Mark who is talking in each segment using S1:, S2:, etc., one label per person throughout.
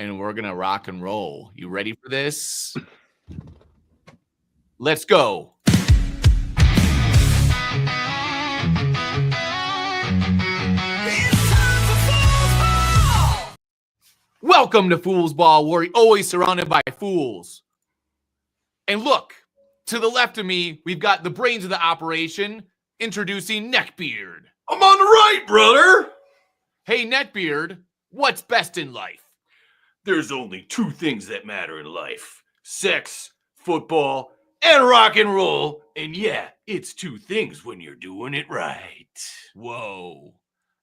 S1: and we're going to rock and roll. You ready for this? Let's go. Welcome to Fool's Ball, where we're always surrounded by fools. And look, to the left of me, we've got the brains of the operation, introducing Neckbeard.
S2: I'm on the right, brother.
S1: Hey, Neckbeard, what's best in life?
S2: There's only two things that matter in life: sex, football, and rock and roll. And yeah, it's two things when you're doing it right.
S1: Whoa.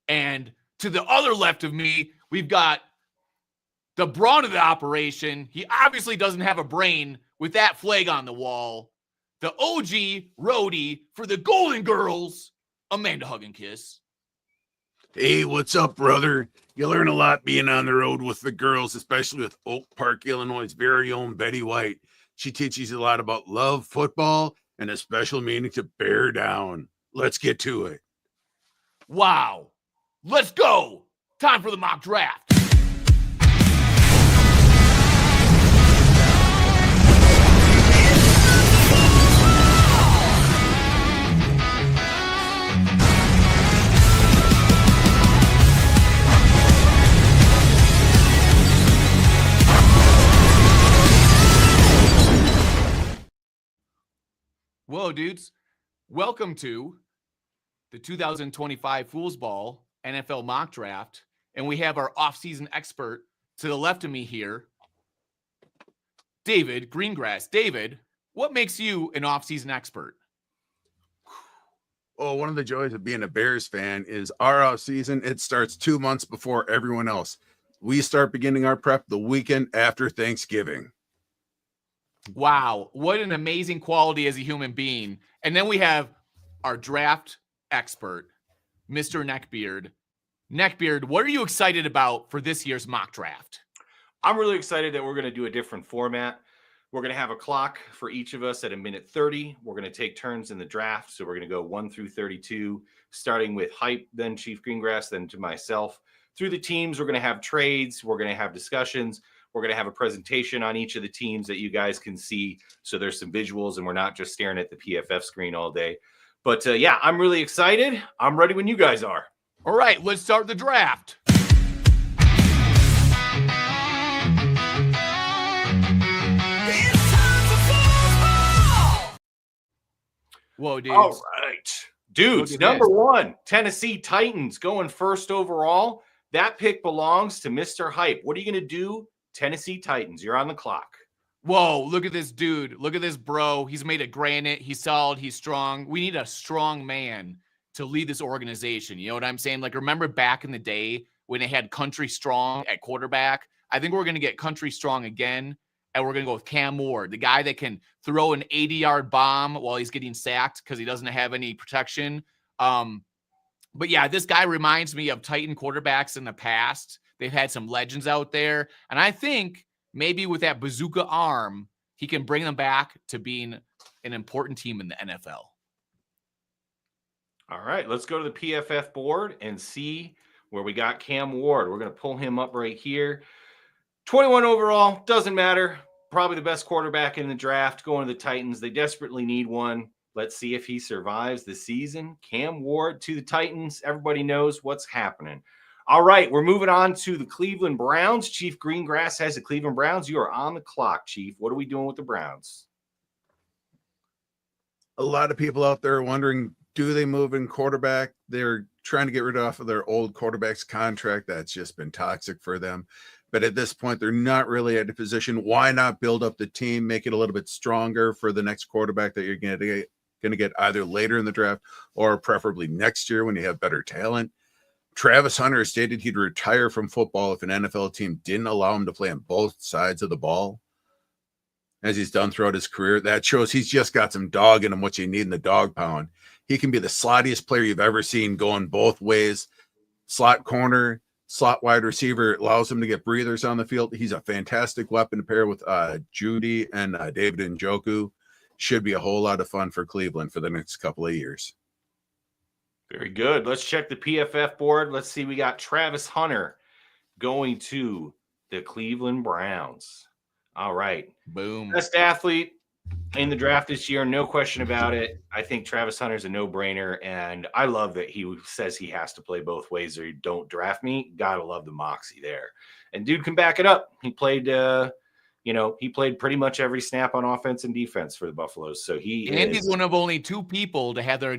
S1: And to the other left of me, we've got the brawn of the operation. He obviously doesn't have a brain with that flag on the wall. The OG roadie for the Golden Girls, Amanda Hug and Kiss.
S3: Hey, what's up, brother? You learn a lot being on the road with the girls, especially with Oak Park, Illinois' very own Betty White. She teaches you a lot about love, football, and a special meaning to bear down. Let's get to it.
S1: Wow. Let's go. Time for the mock draft. Whoa, dudes. Welcome to the 2025 Fool's Ball NFL Mock Draft. And we have our offseason expert to the left of me here, David Greengrass. David, what makes you an offseason expert?
S3: Oh, one of the joys of being a Bears fan is our off season. It starts 2 months before everyone else. We start beginning our prep the weekend after Thanksgiving.
S1: Wow, what an amazing quality as a human being. And then we have our draft expert, Mr. Neckbeard. Neckbeard, what are you excited about for this year's mock draft?
S2: I'm really excited that we're going to do a different format. We're going to have a clock for each of us at a minute 30. We're going to take turns in the draft. So we're going to go 1 through 32, starting with Hype, then Chief Greengrass, then to myself. Through the teams, we're going to have trades. We're going to have discussions. We're going to have a presentation on each of the teams that you guys can see. So there's some visuals and we're not just staring at the PFF screen all day. But yeah, I'm really excited. I'm ready when you guys are.
S1: All right, let's start the draft. Whoa, dude.
S2: All right. Dudes, number one, Tennessee Titans going first overall. That pick belongs to Mr. Hype. What are you going to do? Tennessee Titans, you're on the clock.
S1: Whoa, look at this dude. Look at this bro. He's made of granite. He's solid. He's strong. We need a strong man to lead this organization. You know what I'm saying? Like, remember back in the day when they had Country Strong at quarterback? I think we're going to get Country Strong again, and we're going to go with Cam Ward, the guy that can throw an 80-yard bomb while he's getting sacked because he doesn't have any protection. But yeah, this guy reminds me of Titan quarterbacks in the past. They've had some legends out there. And I think maybe with that bazooka arm, he can bring them back to being an important team in the NFL.
S2: All right, let's go to the PFF board and see where we got Cam Ward. We're going to pull him up right here. 21 overall, doesn't matter. Probably the best quarterback in the draft going to the Titans. They desperately need one. Let's see if he survives the season. Cam Ward to the Titans. Everybody knows what's happening. All right, we're moving on to the Cleveland Browns. Chief Greengrass has the Cleveland Browns. You are on the clock, Chief. What are we doing with the Browns?
S3: A lot of people out there are wondering, do they move in quarterback? They're trying to get rid of their old quarterback's contract. That's just been toxic for them. But at this point, they're not really at a position. Why not build up the team, make it a little bit stronger for the next quarterback that you're going to get either later in the draft or preferably next year when you have better talent? Travis Hunter stated he'd retire from football if an NFL team didn't allow him to play on both sides of the ball, as he's done throughout his career. That shows he's just got some dog in him, what you need in the dog pound. He can be the slottiest player you've ever seen, going both ways. Slot corner, slot wide receiver, allows him to get breathers on the field. He's a fantastic weapon to pair with Judy and David Njoku. Should be a whole lot of fun for Cleveland for the next couple of years.
S2: Very good. Let's check the PFF board. Let's see. We got Travis Hunter going to the Cleveland Browns. All right.
S1: Boom.
S2: Best athlete in the draft this year, no question about it. I think Travis Hunter's a no-brainer, and I love that he says he has to play both ways or you don't draft me. Gotta love the moxie there. And dude can back it up. He played he played pretty much every snap on offense and defense for the Buffaloes. So
S1: he's one of only 2 people to have their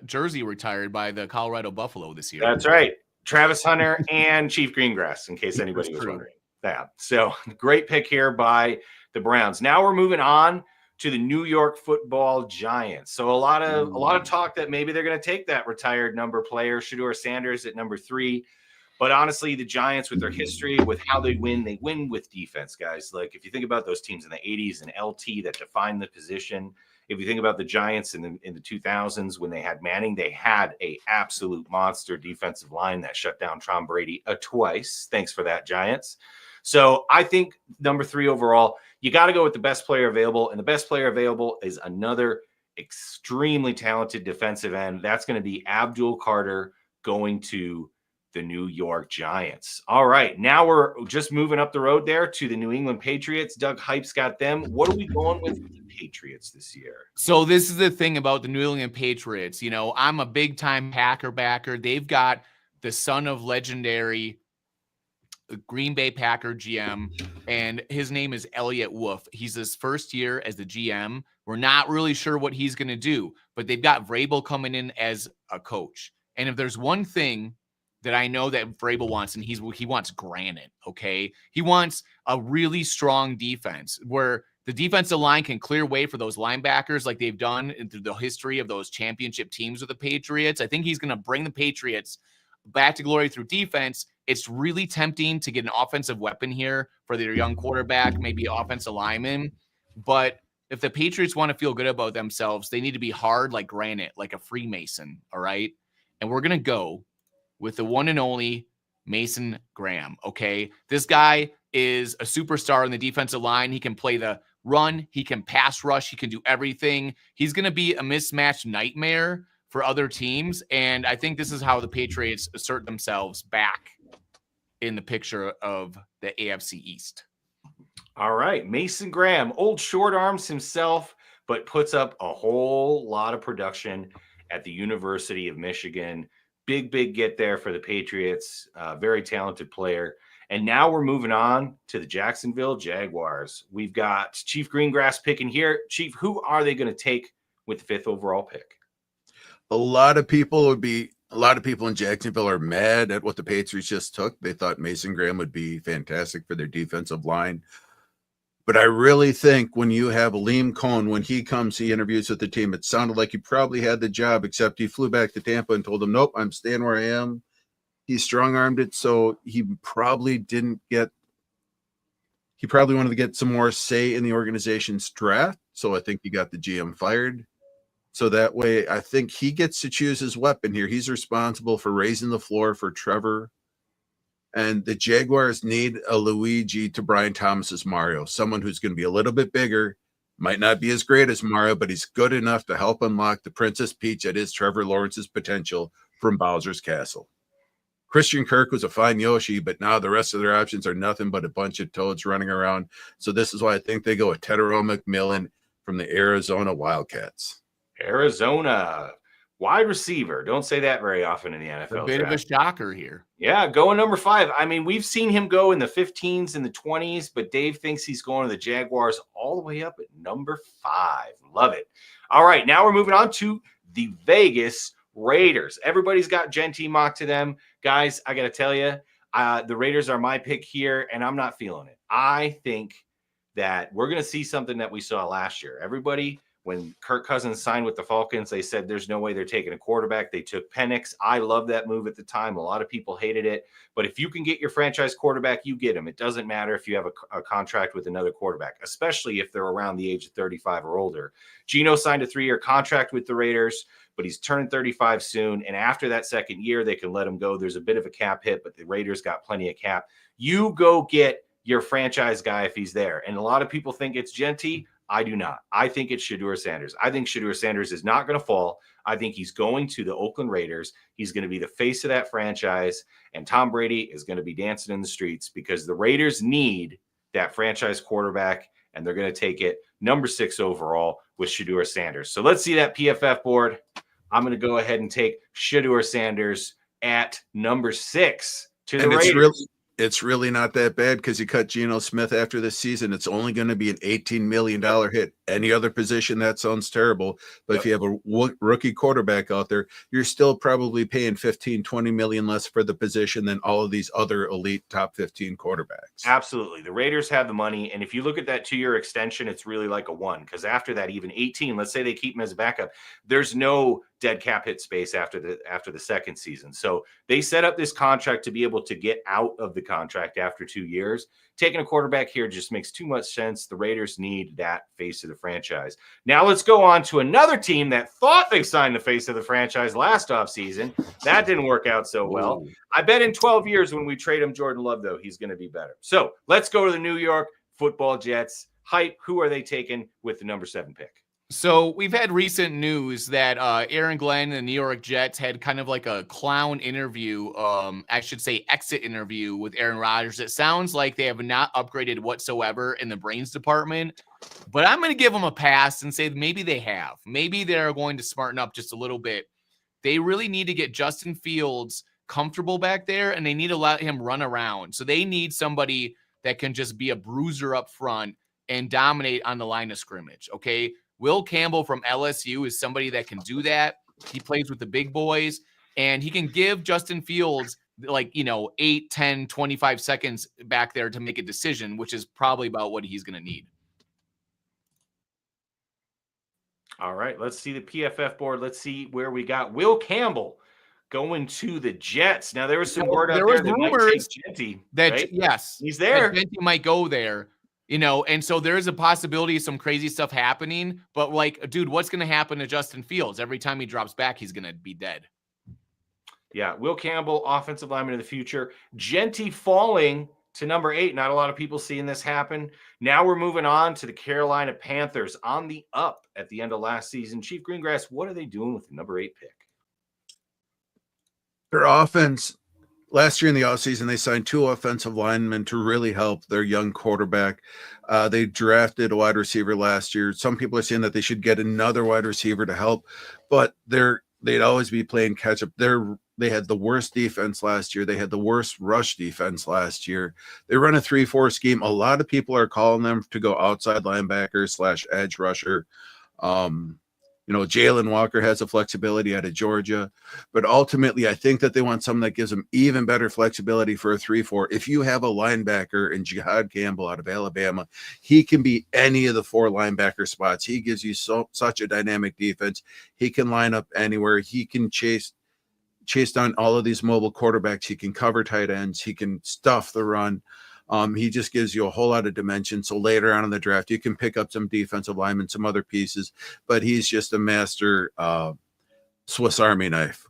S1: jersey retired by the Colorado Buffalo this year.
S2: That's right. Travis Hunter and Chief Greengrass, in case anybody was wondering. Yeah. So great pick here by the Browns. Now we're moving on to the New York Football Giants. So a lot of talk that maybe they're going to take that retired number player, Shedeur Sanders, at number 3. But honestly, the Giants, with their history, with how they win with defense, guys. Like, if you think about those teams in the 80s and LT that defined the position, if you think about the Giants in the 2000s when they had Manning, they had a absolute monster defensive line that shut down Tom Brady twice. Thanks for that, Giants. So I think number 3 overall, you got to go with the best player available, and the best player available is another extremely talented defensive end. That's going to be Abdul Carter going to the New York Giants. All right, now we're just moving up the road there to the New England Patriots. Doug Hype's got them. What are we going with the Patriots this year?
S1: So this is the thing about the New England Patriots. You know, I'm a big-time Packer backer. They've got the son of legendary Green Bay Packer GM, and his name is Elliott Wolf. He's his first year as the GM. We're not really sure what he's going to do, but they've got Vrabel coming in as a coach. And if there's one thing that I know that Vrabel wants, and he wants granite, okay? He wants a really strong defense where the defensive line can clear way for those linebackers like they've done through the history of those championship teams with the Patriots. I think he's going to bring the Patriots back to glory through defense. It's really tempting to get an offensive weapon here for their young quarterback, maybe offensive lineman. But if the Patriots want to feel good about themselves, they need to be hard like granite, like a Freemason, all right? And we're going to go with the one and only Mason Graham, okay? This guy is a superstar in the defensive line. He can play the run. He can pass rush. He can do everything. He's going to be a mismatched nightmare for other teams, and I think this is how the Patriots assert themselves back in the picture of the AFC East.
S2: All right, Mason Graham, old short arms himself, but puts up a whole lot of production at the University of Michigan. Big get there for the Patriots. Very talented player. And now we're moving on to the Jacksonville Jaguars. We've got Chief Greengrass picking here. Chief, who are they going to take with the 5th overall pick?
S3: A lot of people in Jacksonville are mad at what the Patriots just took. They thought Mason Graham would be fantastic for their defensive line. But I really think when you have Liam Cohn, when he interviews with the team, it sounded like he probably had the job, except he flew back to Tampa and told them, nope, I'm staying where I am. He strong-armed it, so he probably wanted to get some more say in the organization's draft. So I think he got the GM fired. So that way, I think he gets to choose his weapon here. He's responsible for raising the floor for Trevor. And the Jaguars need a Luigi to Brian Thomas's Mario, someone who's going to be a little bit bigger, might not be as great as Mario, but he's good enough to help unlock the Princess Peach that is Trevor Lawrence's potential from Bowser's Castle. Christian Kirk was a fine Yoshi, but now the rest of their options are nothing but a bunch of toads running around. So this is why I think they go with Tedero McMillan from the Arizona Wildcats.
S2: Arizona wide receiver. Don't say that very often in the NFL.
S1: A bit of a shocker here.
S2: Yeah, going number 5. I mean, we've seen him go in the 15s and the 20s, but Dave thinks he's going to the Jaguars all the way up at number 5. Love it. All right, now we're moving on to the Vegas Raiders. Everybody's got Genty mocked to them. Guys, I got to tell you, the Raiders are my pick here, and I'm not feeling it. I think that we're going to see something that we saw last year. Everybody, when Kirk Cousins signed with the Falcons, they said there's no way they're taking a quarterback. They took Penix. I love that move at the time. A lot of people hated it. But if you can get your franchise quarterback, you get him. It doesn't matter if you have a contract with another quarterback, especially if they're around the age of 35 or older. Geno signed a 3-year contract with the Raiders, but he's turning 35 soon. And after that second year, they can let him go. There's a bit of a cap hit, but the Raiders got plenty of cap. You go get your franchise guy if he's there. And a lot of people think it's Genty. I do not. I think it's Shedeur Sanders. I think Shedeur Sanders is not going to fall. I think he's going to the Oakland Raiders. He's going to be the face of that franchise, and Tom Brady is going to be dancing in the streets because the Raiders need that franchise quarterback, and they're going to take it number 6 overall with Shedeur Sanders. So let's see that PFF board. I'm going to go ahead and take Shedeur Sanders at number 6 to the Raiders.
S3: It's really not that bad because you cut Geno Smith after this season. It's only going to be an $18 million hit. Any other position, that sounds terrible. But if you have a rookie quarterback out there, you're still probably paying 15, 20 million less for the position than all of these other elite top 15 quarterbacks.
S2: Absolutely. The Raiders have the money. And if you look at that 2-year extension, it's really like a 1 because after that, even 18, let's say they keep him as a backup, there's no dead cap hit space after the second season. So they set up this contract to be able to get out of the contract after 2 years. Taking a quarterback here just makes too much sense. The Raiders need that face of the franchise. Now let's go on to another team that thought they signed the face of the franchise last offseason. That didn't work out so well. I bet in 12 years when we trade him Jordan Love, though, he's going to be better. So let's go to the New York Football Jets. Hype, who are they taking with the number 7 pick?
S1: So we've had recent news that Aaron Glenn and the New York Jets had kind of like a clown interview, I should say exit interview with Aaron Rodgers. It sounds like they have not upgraded whatsoever in the brains department, but I'm going to give them a pass and say maybe they have. Maybe they're going to smarten up just a little bit. They really need to get Justin Fields comfortable back there, and they need to let him run around. So they need somebody that can just be a bruiser up front and dominate on the line of scrimmage, okay? Will Campbell from LSU is somebody that can do that. He plays with the big boys, and he can give Justin Fields 8, 10, 25 seconds back there to make a decision, which is probably about what he's going to need.
S2: All right, let's see the PFF board. Let's see where we got Will Campbell going to the Jets. Now, there was some word out there that rumors Genty,
S1: that,
S2: right?
S1: yes,
S2: he's there.
S1: Genty might go there. And so there is a possibility of some crazy stuff happening. But, dude, what's going to happen to Justin Fields? Every time he drops back, he's going to be dead.
S2: Yeah, Will Campbell, offensive lineman of the future. Genty falling to number 8. Not a lot of people seeing this happen. Now we're moving on to the Carolina Panthers on the up at the end of last season. Chief Greengrass, what are they doing with the number 8 pick?
S3: Their offense. Last year in the offseason, they signed 2 offensive linemen to really help their young quarterback. They drafted a wide receiver last year. Some people are saying that they should get another wide receiver to help, but they'd always be playing catch up. They had the worst defense last year. They had the worst rush defense last year. They run a 3-4 scheme. A lot of people are calling them to go outside linebacker / edge rusher. Jalen Walker has a flexibility out of Georgia, but ultimately I think that they want someone that gives them even better flexibility for a 3-4. If you have a linebacker in Jihad Campbell out of Alabama, he can be any of the 4 linebacker spots. He gives you such a dynamic defense. He can line up anywhere. He can chase down all of these mobile quarterbacks. He can cover tight ends. He can stuff the run. He just gives you a whole lot of dimension. So later on in the draft, you can pick up some defensive linemen, some other pieces, but he's just a master Swiss Army knife.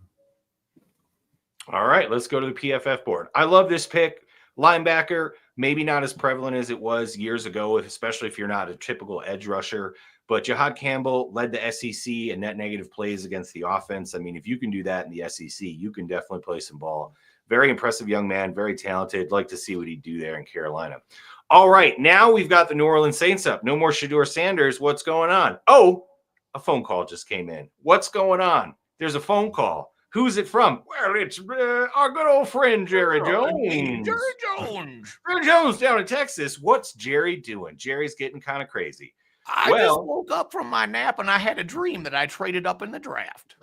S2: All right, let's go to the PFF board. I love this pick. Linebacker, maybe not as prevalent as it was years ago, especially if you're not a typical edge rusher. But Jihad Campbell led the SEC in net negative plays against the offense. I mean, if you can do that in the SEC, you can definitely play some ball. Very impressive young man, very talented. Like to see what he'd do there in Carolina. All right, now we've got the New Orleans Saints up. No more Shedeur Sanders. What's going on? Oh, a phone call just came in. What's going on? There's a phone call. Who's it from? Well, it's our good old friend, Jerry Jones. Jerry Jones down in Texas. What's Jerry doing? Jerry's getting kind of crazy.
S1: I just woke up from my nap and I had a dream that I traded up in the draft.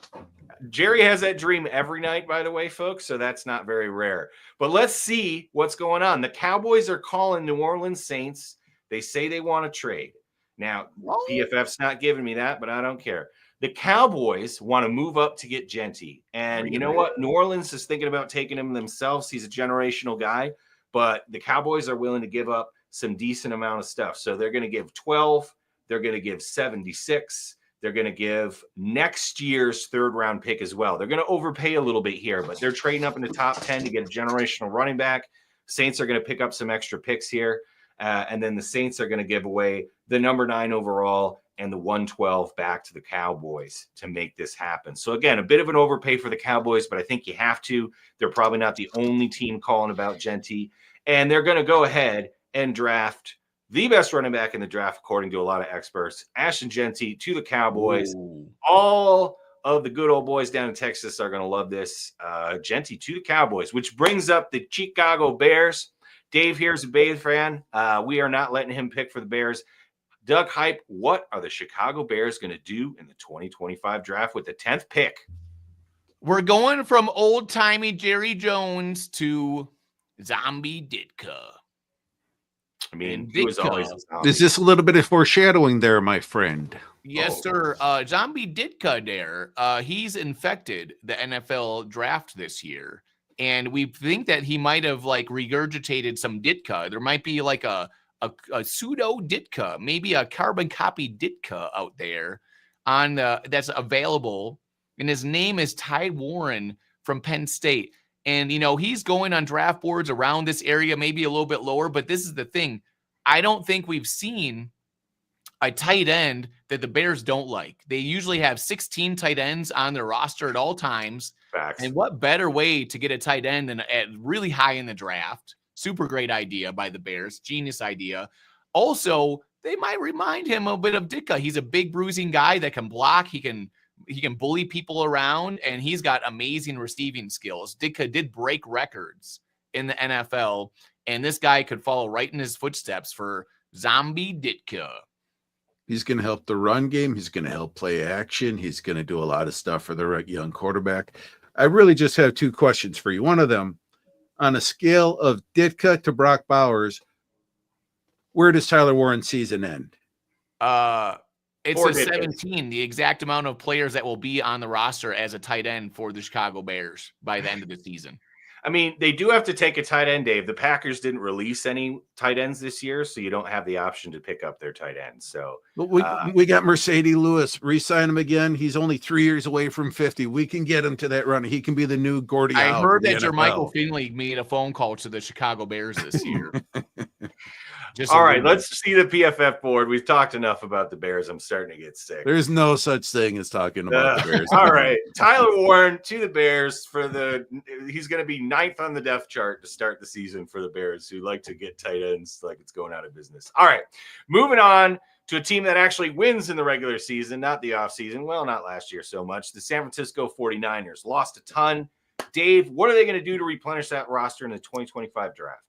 S2: Jerry has that dream every night, by the way, folks, so that's not very rare. But let's see what's going on. The Cowboys are calling New Orleans Saints. They say they want to trade. Now, PFF's not giving me that, but I don't care. The Cowboys want to move up to get Genty. And you know what? New Orleans is thinking about taking him themselves. He's a generational guy, but the Cowboys are willing to give up some decent amount of stuff. So they're going to give 12. They're going to give 76. They're going to give next year's 3rd round pick as well. They're going to overpay a little bit here, but they're trading up in the top 10 to get a generational running back. Saints are going to pick up some extra picks here. And then the Saints are going to give away the number 9 overall and the 112 back to the Cowboys to make this happen. So again, a bit of an overpay for the Cowboys, but I think you have to. They're probably not the only team calling about Genty. And they're going to go ahead and draft the best running back in the draft, according to a lot of experts, Ashton Genty to the Cowboys.
S1: Ooh.
S2: All of the good old boys down in Texas are going to love this. Genty to the Cowboys, which brings up the Chicago Bears. Dave here's a Bears fan. We are not letting him pick for the Bears. Doug Hype, what are the Chicago Bears going to do in the 2025 draft with the 10th pick?
S1: We're going from old-timey Jerry Jones to Zombie Ditka.
S2: I mean,
S1: And
S2: he was
S1: Ditka.
S2: always a zombie.
S3: Is this a little bit of foreshadowing there, my friend?
S1: Yes, sir. Zombie Ditka there. He's infected the NFL draft this year. And we think that he might have like regurgitated some Ditka. There might be like a pseudo Ditka, maybe a carbon copy Ditka out there on that's available. And his name is Ty Warren from Penn State. And, you know, he's going on draft boards around this area, maybe a little bit lower. But this is the thing. I don't think we've seen a tight end that the Bears don't like. They usually have 16 tight ends on their roster at all times.
S2: Facts.
S1: And what better way to get a tight end than at really high in the draft? Super great idea by the Bears. Genius idea. Also, they might remind him a bit of Ditka. He's a big bruising guy that can block. He can bully people around, and he's got amazing receiving skills. Ditka did break records in the NFL, and this guy could follow right in his footsteps for Zombie Ditka.
S3: He's going to help the run game. He's going to help play action. He's going to do a lot of stuff for the young quarterback. I really just have two questions for you. One of them, on a scale of Ditka to Brock Bowers, where does Tyler Warren's season end?
S1: It's
S2: Or
S1: a
S2: did
S1: 17, the exact amount of players that will be on the roster as a tight end for the Chicago Bears by the end of the season.
S2: I mean, they do have to take a tight end, Dave. The Packers didn't release any tight ends this year, so you don't have the option to pick up their tight ends. So
S3: But we got Mercedes Lewis. Re-sign him again. He's only 3 years away from 50. We can get him to that run. He can be the new Gordy.
S1: I
S3: Howe
S1: heard
S3: for the
S1: that your
S3: NFL.
S1: Michael Finley made a phone call to the Chicago Bears this year.
S2: all right, let's see the PFF board. We've talked enough about the Bears. I'm starting to get sick.
S3: There's no such thing as talking about the Bears.
S2: All right, Tyler Warren to the Bears he's going to be 9th on the depth chart to start the season for the Bears, who like to get tight ends like it's going out of business. All right, moving on to a team that actually wins in the regular season, not the offseason. Well, not last year so much. The San Francisco 49ers lost a ton. Dave, what are they going to do to replenish that roster in the 2025 draft?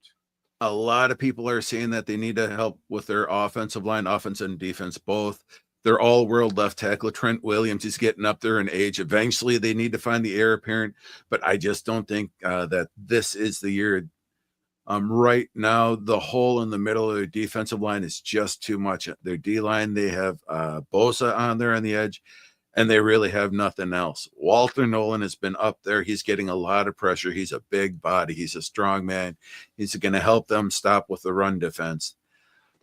S3: A lot of people are saying that they need to help with their offensive line, offense and defense, both. They're all-world left tackle. Trent Williams is getting up there in age. Eventually, they need to find the heir apparent, but I just don't think that this is the year. Right now, the hole in the middle of their defensive line is just too much. Their D-line, they have Bosa on there on the edge, and they really have nothing else. Walter Nolan has been up there. He's getting a lot of pressure. He's a big body. He's a strong man. He's going to help them stop with the run defense.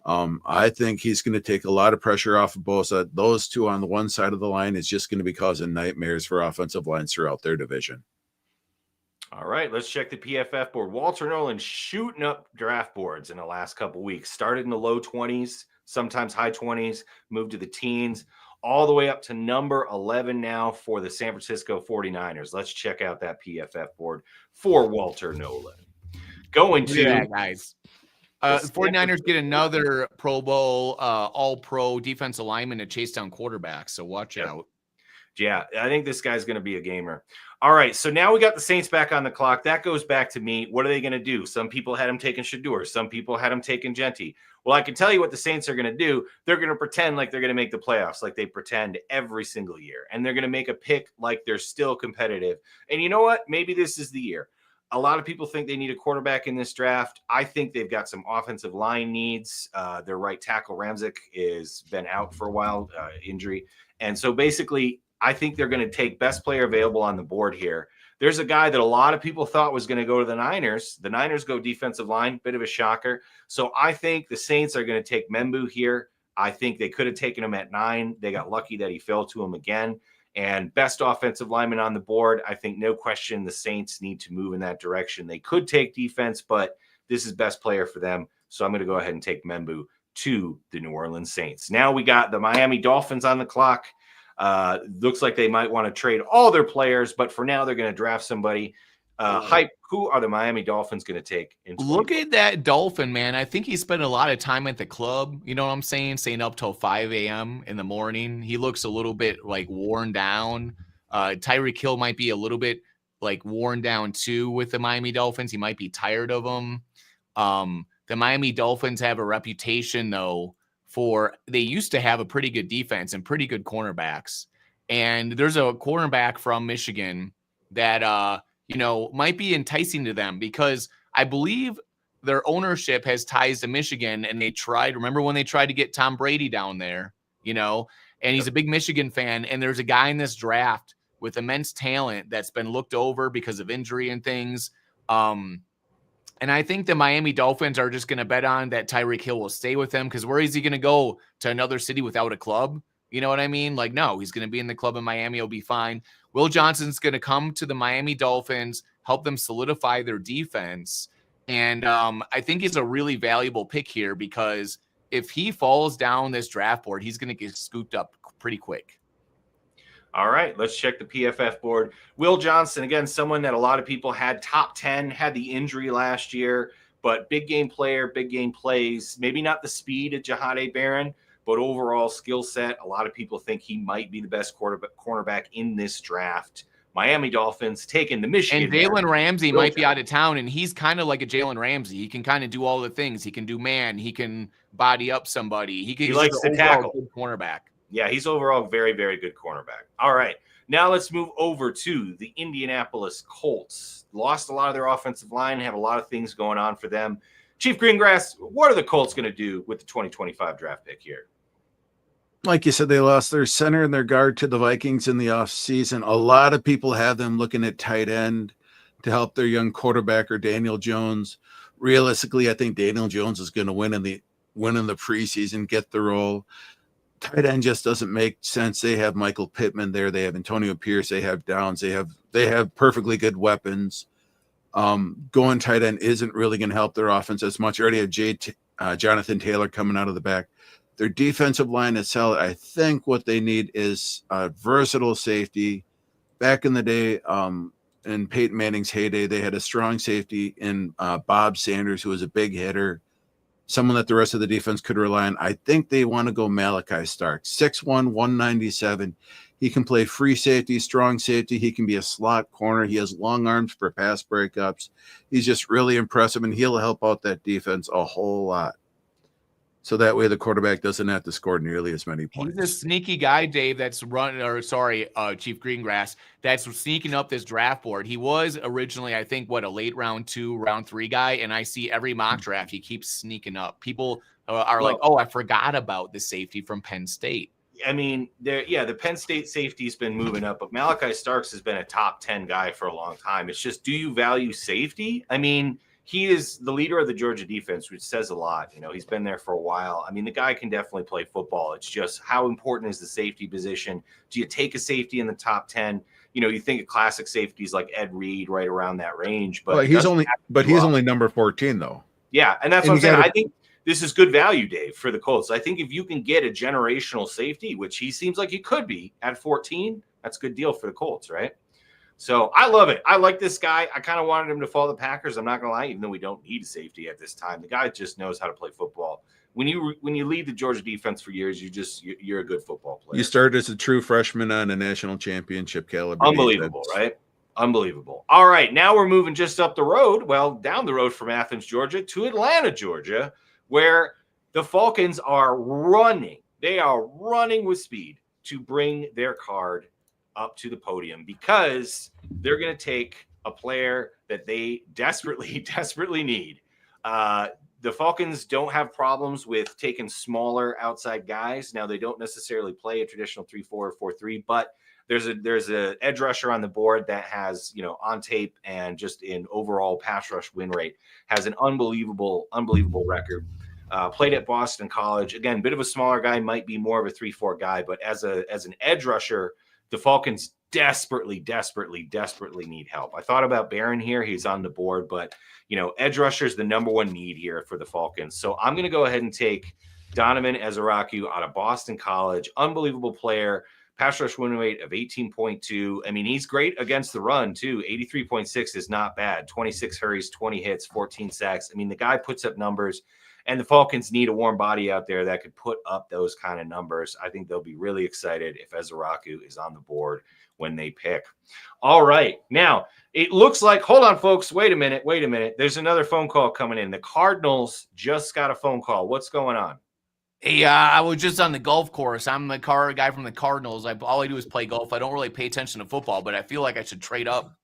S3: I think he's going to take a lot of pressure off of Bosa. Those two on the one side of the line is just going to be causing nightmares for offensive lines throughout their division.
S2: All right, let's check the PFF board. Walter Nolan shooting up draft boards in the last couple weeks. Started in the low 20s, sometimes high 20s, moved to the teens, all the way up to number 11 now for the San Francisco 49ers. Let's check out that PFF board for Walter Nolan. Going to
S1: guys. 49ers get another Pro Bowl, all-pro defensive lineman to chase down quarterbacks, so watch out.
S2: Yeah, I think this guy's going to be a gamer. All right, so now we got the Saints back on the clock. That goes back to me. What are they going to do? Some people had him taking Shedeur. Some people had him taking Genty. Well, I can tell you what the Saints are going to do. They're going to pretend like they're going to make the playoffs, like they pretend every single year. And they're going to make a pick like they're still competitive. And you know what? Maybe this is the year. A lot of people think they need a quarterback in this draft. I think they've got some offensive line needs. Their right tackle, Ramczyk, has been out for a while, injury. And so basically, I think they're going to take best player available on the board here. There's a guy that a lot of people thought was going to go to the Niners. The Niners go defensive line, bit of a shocker. So I think the Saints are going to take Membu here. I think they could have taken him at 9. They got lucky that he fell to him again. And best offensive lineman on the board, I think no question the Saints need to move in that direction. They could take defense, but this is best player for them. So I'm going to go ahead and take Membu to the New Orleans Saints. Now we got the Miami Dolphins on the clock. Looks like they might want to trade all their players, but for now they're going to draft somebody. Hype, who are the Miami Dolphins going to take in
S1: Look at that Dolphin, man. I think he spent a lot of time at the club. You know what I'm saying? Staying up till 5 a.m. in the morning. He looks a little bit like worn down. Tyreek Hill might be a little bit like worn down too with the Miami Dolphins. He might be tired of them. The Miami Dolphins have a reputation, though, for they used to have a pretty good defense and pretty good cornerbacks. And there's a cornerback from Michigan that might be enticing to them because I believe their ownership has ties to Michigan, and remember when they tried to get Tom Brady down there, and he's a big Michigan fan, and there's a guy in this draft with immense talent that's been looked over because of injury and things. And I think the Miami Dolphins are just going to bet on that Tyreek Hill will stay with them because where is he going to go to another city without a club? You know what I mean? Like, no, he's going to be in the club in Miami. He'll be fine. Will Johnson's going to come to the Miami Dolphins, help them solidify their defense. And I think he's a really valuable pick here because if he falls down this draft board, he's going to get scooped up pretty quick.
S2: All right, let's check the PFF board. Will Johnson, again, someone that a lot of people had top 10, had the injury last year, but big game player, big game plays, maybe not the speed of Jahade Barron, but overall skill set. A lot of people think he might be the best cornerback in this draft. Miami Dolphins taking the Michigan.
S1: And Jalen Ramsey might be out of town, and he's kind of like a Jalen Ramsey. He can kind of do all the things. He can do man. He can body up somebody. He
S2: likes to tackle.
S1: Good cornerback.
S2: Yeah, he's overall very, very good cornerback. All right, now let's move over to the Indianapolis Colts. Lost a lot of their offensive line, have a lot of things going on for them. Chief Greengrass, what are the Colts going to do with the 2025 draft pick here?
S3: Like you said, they lost their center and their guard to the Vikings in the offseason. A lot of people have them looking at tight end to help their young quarterback or Daniel Jones. Realistically, I think Daniel Jones is going to win in the preseason, get the role. Tight end just doesn't make sense. They have Michael Pittman there. They have Antonio Pierce. They have Downs. They have perfectly good weapons. Going tight end isn't really going to help their offense as much. Already have Jonathan Taylor coming out of the back. Their defensive line is solid. I think what they need is a versatile safety. Back in the day, in Peyton Manning's heyday, they had a strong safety in Bob Sanders, who was a big hitter, someone that the rest of the defense could rely on. I think they want to go Malachi Starks, 6'1", 197. He can play free safety, strong safety. He can be a slot corner. He has long arms for pass breakups. He's just really impressive, and he'll help out that defense a whole lot. So that way the quarterback doesn't have to score nearly as many points.
S1: He's a sneaky guy, Dave, Chief Greengrass, that's sneaking up this draft board. He was originally, I think, a late round 2, round 3 guy, and I see every mock draft he keeps sneaking up. People are like, oh, I forgot about the safety from Penn State.
S2: I mean, the Penn State safety's been moving up, but Malachi Starks has been a top 10 guy for a long time. It's just, do you value safety? I mean, he is the leader of the Georgia defense, which says a lot. He's been there for a while. I mean, the guy can definitely play football. It's just how important is the safety position? Do you take a safety in the top 10? You think of classic safeties like Ed Reed, right around that range. But
S3: he's only number 14 though.
S2: Yeah, and that's what I'm saying. I think this is good value, Dave, for the Colts. I think if you can get a generational safety, which he seems like he could be at 14, that's a good deal for the Colts, right? So I love it. I like this guy. I kind of wanted him to follow the Packers. I'm not going to lie, even though we don't need a safety at this time. The guy just knows how to play football. When you lead the Georgia defense for years, you're a good football player.
S3: You started as a true freshman on a national championship caliber.
S2: Unbelievable, right? Unbelievable. All right, now we're moving just up the road, down the road from Athens, Georgia, to Atlanta, Georgia, where the Falcons are running. They are running with speed to bring their card up to the podium because they're going to take a player that they desperately need. The Falcons don't have problems with taking smaller outside guys. Now, they don't necessarily play a traditional 3-4 or 4-3, but there's a edge rusher on the board that has, on tape and just in overall pass rush win rate, has an unbelievable record. Played at Boston College. Again, bit of a smaller guy, might be more of a 3-4 guy, but as an edge rusher, the Falcons desperately need help. I thought about Barron here. He's on the board, but edge rusher is the number one need here for the Falcons. So I'm going to go ahead and take Donovan Ezaraku out of Boston College. Unbelievable player. Pass rush win rate of 18.2. I mean, he's great against the run, too. 83.6 is not bad. 26 hurries, 20 hits, 14 sacks. I mean, the guy puts up numbers, and the Falcons need a warm body out there that could put up those kind of numbers. I think they'll be really excited if Ezaraku is on the board when they pick. All right. Now, it looks like – hold on, folks. Wait a minute. There's another phone call coming in. The Cardinals just got a phone call. What's going on?
S1: Hey, I was just on the golf course. I'm the guy from the Cardinals. All I do is play golf. I don't really pay attention to football, but I feel like I should trade up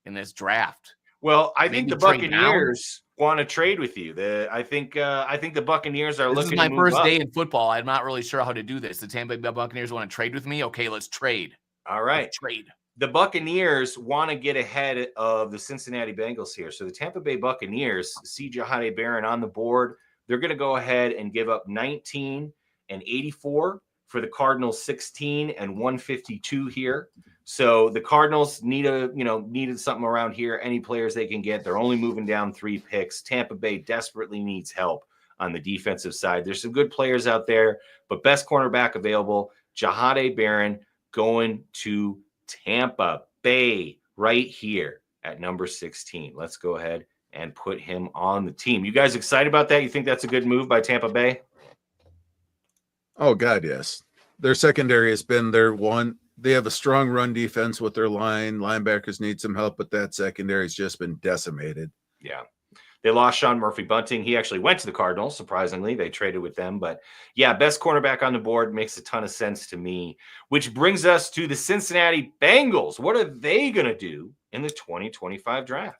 S1: in this draft.
S2: Well, I think the Buccaneers want to trade with you. I think the Buccaneers are looking.
S1: This is my first
S2: day
S1: in football. I'm not really sure how to do this. The Tampa Bay Buccaneers want to trade with me. Okay, let's trade.
S2: All right,
S1: let's trade.
S2: The Buccaneers want to get ahead of the Cincinnati Bengals here. So the Tampa Bay Buccaneers see Jahadae Barron on the board. They're going to go ahead and give up 19 and 84 for the Cardinals, 16 and 152 here. So the Cardinals needed something around here. Any players they can get. They're only moving down 3 picks. Tampa Bay desperately needs help on the defensive side. There's some good players out there, but best cornerback available, Jahadae Barron, going to Tampa Bay right here at number 16. Let's go ahead and put him on the team. You guys excited about that? You think that's a good move by Tampa Bay?
S3: Oh, God, yes. Their secondary has been their one. They have a strong run defense with their line. Linebackers need some help, but that secondary has just been decimated.
S2: Yeah. They lost Sean Murphy-Bunting. He actually went to the Cardinals, surprisingly. They traded with them. But, yeah, best cornerback on the board makes a ton of sense to me, which brings us to the Cincinnati Bengals. What are they going to do in the 2025 draft?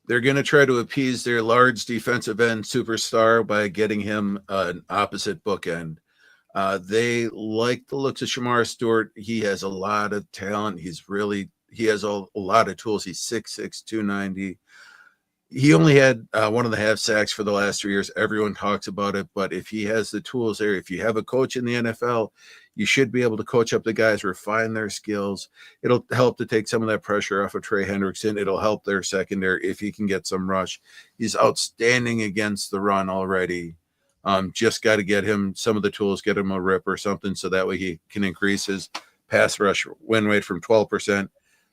S3: They're going to try to appease their large defensive end superstar by getting him an opposite bookend. They like the looks of Shamar Stewart. He has a lot of talent. He has a lot of tools. He's 6'6", 290. He only had 1.5 sacks for the last 3 years. Everyone talks about it, but if he has the tools there, if you have a coach in the NFL, you should be able to coach up the guys, refine their skills. It'll help to take some of that pressure off of Trey Hendrickson. It'll help their secondary if he can get some rush. He's outstanding against the run already. Just got to get him some of the tools, get him a rip or something, so that way he can increase his pass rush win rate from 12%.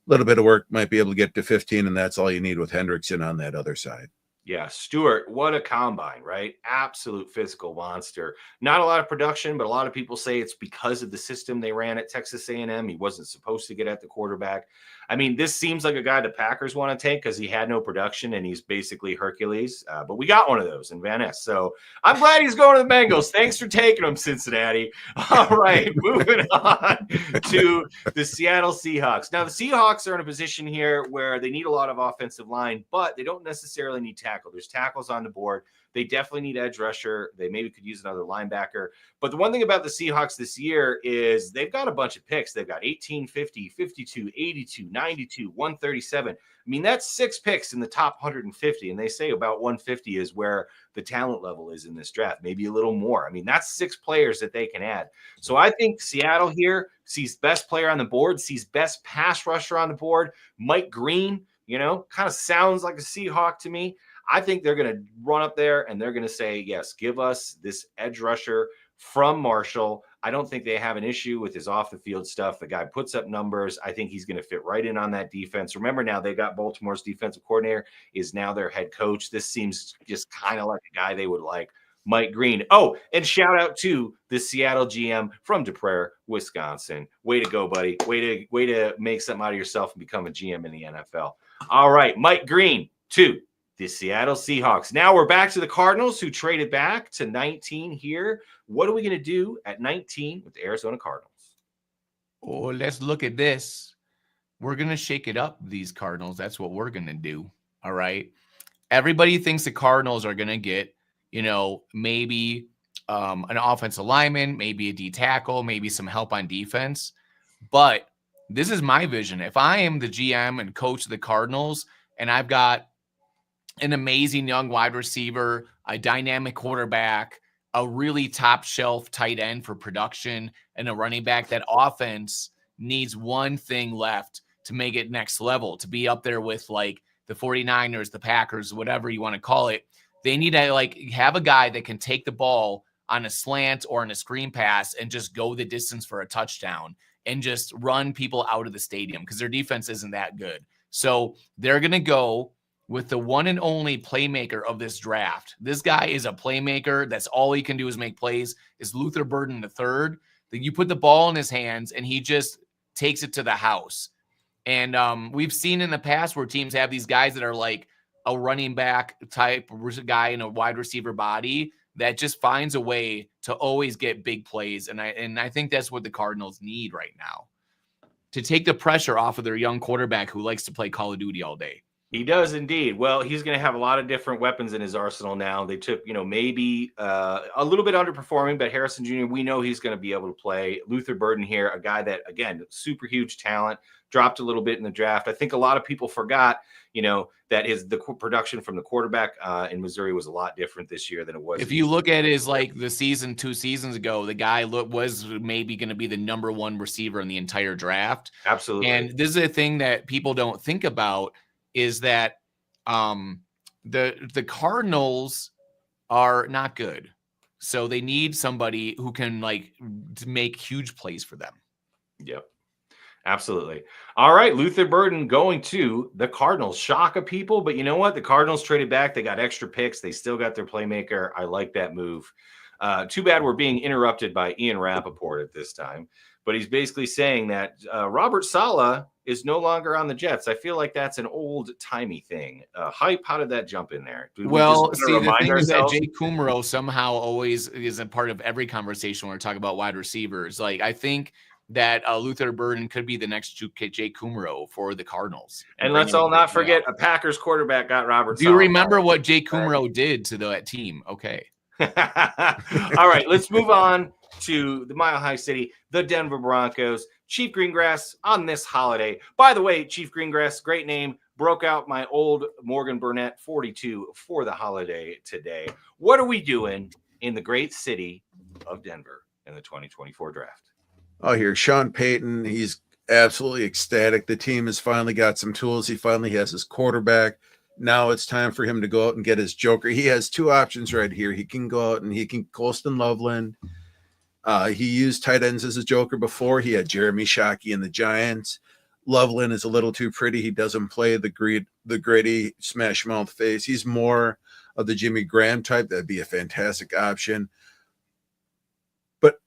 S3: Little bit of work might be able to get to 15, and that's all you need with Hendrickson on that other side.
S2: Yeah, Stewart, what a combine, right? Absolute physical monster. Not a lot of production, but a lot of people say it's because of the system they ran at Texas A&M. He wasn't supposed to get at the quarterback. I mean, this seems like a guy the Packers want to take because he had no production and he's basically Hercules. But we got one of those in Van Ness. So I'm glad he's going to the Bengals. Thanks for taking him, Cincinnati. All right, moving on to the Seattle Seahawks. Now, the Seahawks are in a position here where they need a lot of offensive line, but they don't necessarily need tackle. There's tackles on the board. They definitely need edge rusher. They maybe could use another linebacker. But the one thing about the Seahawks this year is they've got a bunch of picks. They've got 18, 50, 52, 82, 92, 137. I mean, that's 6 picks in the top 150. And they say about 150 is where the talent level is in this draft, maybe a little more. I mean, that's 6 players that they can add. So I think Seattle here sees best player on the board, sees best pass rusher on the board. Mike Green, kind of sounds like a Seahawk to me. I think they're going to run up there and they're going to say, yes, give us this edge rusher from Marshall. I don't think they have an issue with his off the field stuff. The guy puts up numbers. I think he's going to fit right in on that defense. Remember now they got Baltimore's defensive coordinator is now their head coach. This seems just kind of like a guy they would like, Mike Green. Oh, and shout out to the Seattle GM from Des Prairie, Wisconsin. Way to go, buddy. Way to make something out of yourself and become a GM in the NFL. All right, Mike Green, 2. The Seattle Seahawks. Now we're back to the Cardinals, who traded back to 19 here. What are we going to do at 19 with the Arizona Cardinals?
S1: Oh, let's look at this. We're going to shake it up, these Cardinals. That's what we're going to do. All right. Everybody thinks the Cardinals are going to get, maybe an offensive lineman, maybe a D tackle, maybe some help on defense. But this is my vision. If I am the GM and coach of the Cardinals and I've got an amazing young wide receiver, a dynamic quarterback, a really top shelf tight end for production, and a running back, that offense needs one thing left to make it next level, to be up there with like the 49ers, the Packers, whatever you want to call it. They need to like have a guy that can take the ball on a slant or on a screen pass and just go the distance for a touchdown and just run people out of the stadium because their defense isn't that good. So they're going to go with the one and only playmaker of this draft. This guy is a playmaker. That's all he can do is make plays. Is Luther Burden III. That you put the ball in his hands and he just takes it to the house. And we've seen in the past where teams have these guys that are like a running back type guy in a wide receiver body that just finds a way to always get big plays. And I think that's what the Cardinals need right now, to take the pressure off of their young quarterback who likes to play Call of Duty all day.
S2: He does indeed. Well, he's going to have a lot of different weapons in his arsenal now. They took, maybe a little bit underperforming, but Harrison Jr., we know he's going to be able to play. Luther Burden here, a guy that, again, super huge talent, dropped a little bit in the draft. I think a lot of people forgot, that the production from the quarterback in Missouri was a lot different this year than it was.
S1: If you look at his like the season 2 seasons ago, the guy was maybe going to be the number 1 receiver in the entire draft.
S2: Absolutely.
S1: And this is a thing that people don't think about, is that the Cardinals are not good. So they need somebody who can like make huge plays for them.
S2: Yep. Absolutely. All right. Luther Burden going to the Cardinals. Shock of people, but you know what? The Cardinals traded back. They got extra picks. They still got their playmaker. I like that move. Too bad we're being interrupted by Ian Rappaport at this time, but he's basically saying that Robert Saleh is no longer on the Jets. I feel like that's an old-timey thing. Hype, how did that jump in there?
S1: Well, see, the thing is that Jake Kumro somehow always is a part of every conversation when we're talking about wide receivers. Like, I think that Luther Burden could be the next Jake Kumro for the Cardinals.
S2: And let's all not forget, a Packers quarterback got Robert Saleh.
S1: Do you remember what Jake Kumro did to that team? Okay.
S2: All right, let's move on to the Mile High City, the Denver Broncos. Chief Greengrass on this holiday. By the way, Chief Greengrass, great name. Broke out my old Morgan Burnett 42 for the holiday today. What are we doing in the great city of Denver in the 2024 draft?
S3: Oh, here's Sean Payton. He's absolutely ecstatic. The team has finally got some tools. He finally has his quarterback. Now it's time for him to go out and get his joker. He has 2 options right here. He can go out and he can Colston Loveland. He used tight ends as a joker before. He had Jeremy Shockey and the Giants. Loveland is a little too pretty. He doesn't play the gritty smash mouth face. He's more of the Jimmy Graham type. That'd be a fantastic option. But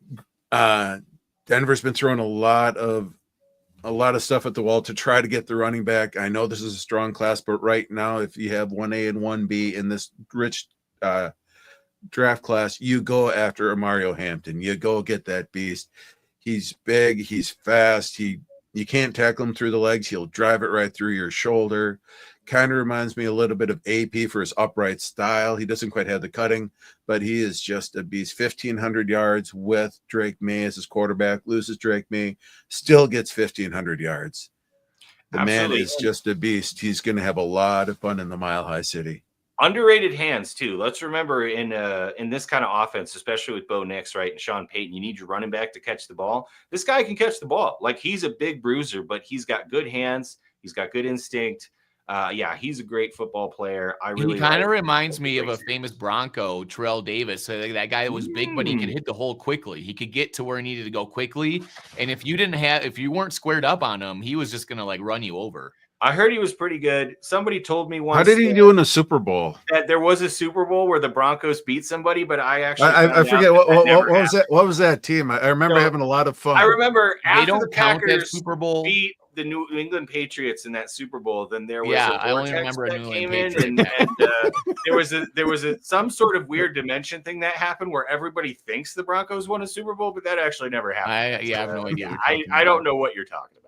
S3: Denver's been throwing a lot of stuff at the wall to try to get the running back. I know this is a strong class, but right now, if you have 1A and 1B in this rich draft class, you go after Mario Hampton. You go get that beast. He's big. He's fast. You can't tackle him through the legs. He'll drive it right through your shoulder. Kind of reminds me a little bit of AP for his upright style. He doesn't quite have the cutting, but he is just a beast. 1,500 yards with Drake May as his quarterback. Loses Drake May, still gets 1,500 yards. The
S2: Absolutely.
S3: man is just a beast. He's going to have a lot of fun in the Mile High City.
S2: Underrated hands too. Let's remember in this kind of offense, especially with Bo Nix, right, and Sean Payton, you need your running back to catch the ball. This guy can catch the ball. Like, he's a big bruiser, but he's got good hands. He's got good instinct. He's a great football player.
S1: He kind of reminds me of a famous Bronco, Terrell Davis. So that guy that was big, but he could hit the hole quickly. He could get to where he needed to go quickly. And if you weren't squared up on him, he was just gonna like run you over.
S2: I heard he was pretty good. Somebody told me once.
S3: How did he do in the Super Bowl?
S2: That there was a Super Bowl where the Broncos beat somebody, but I
S3: forget what was that. What was that team? I remember having a lot of fun.
S2: I remember after the
S1: count that
S2: Packers
S1: Super Bowl
S2: beat the New England Patriots in that Super Bowl, then there was
S1: I only remember a New England
S2: and there was some sort of weird dimension thing that happened where everybody thinks the Broncos won a Super Bowl, but that actually never happened.
S1: I have no idea.
S2: I don't know what you're talking about.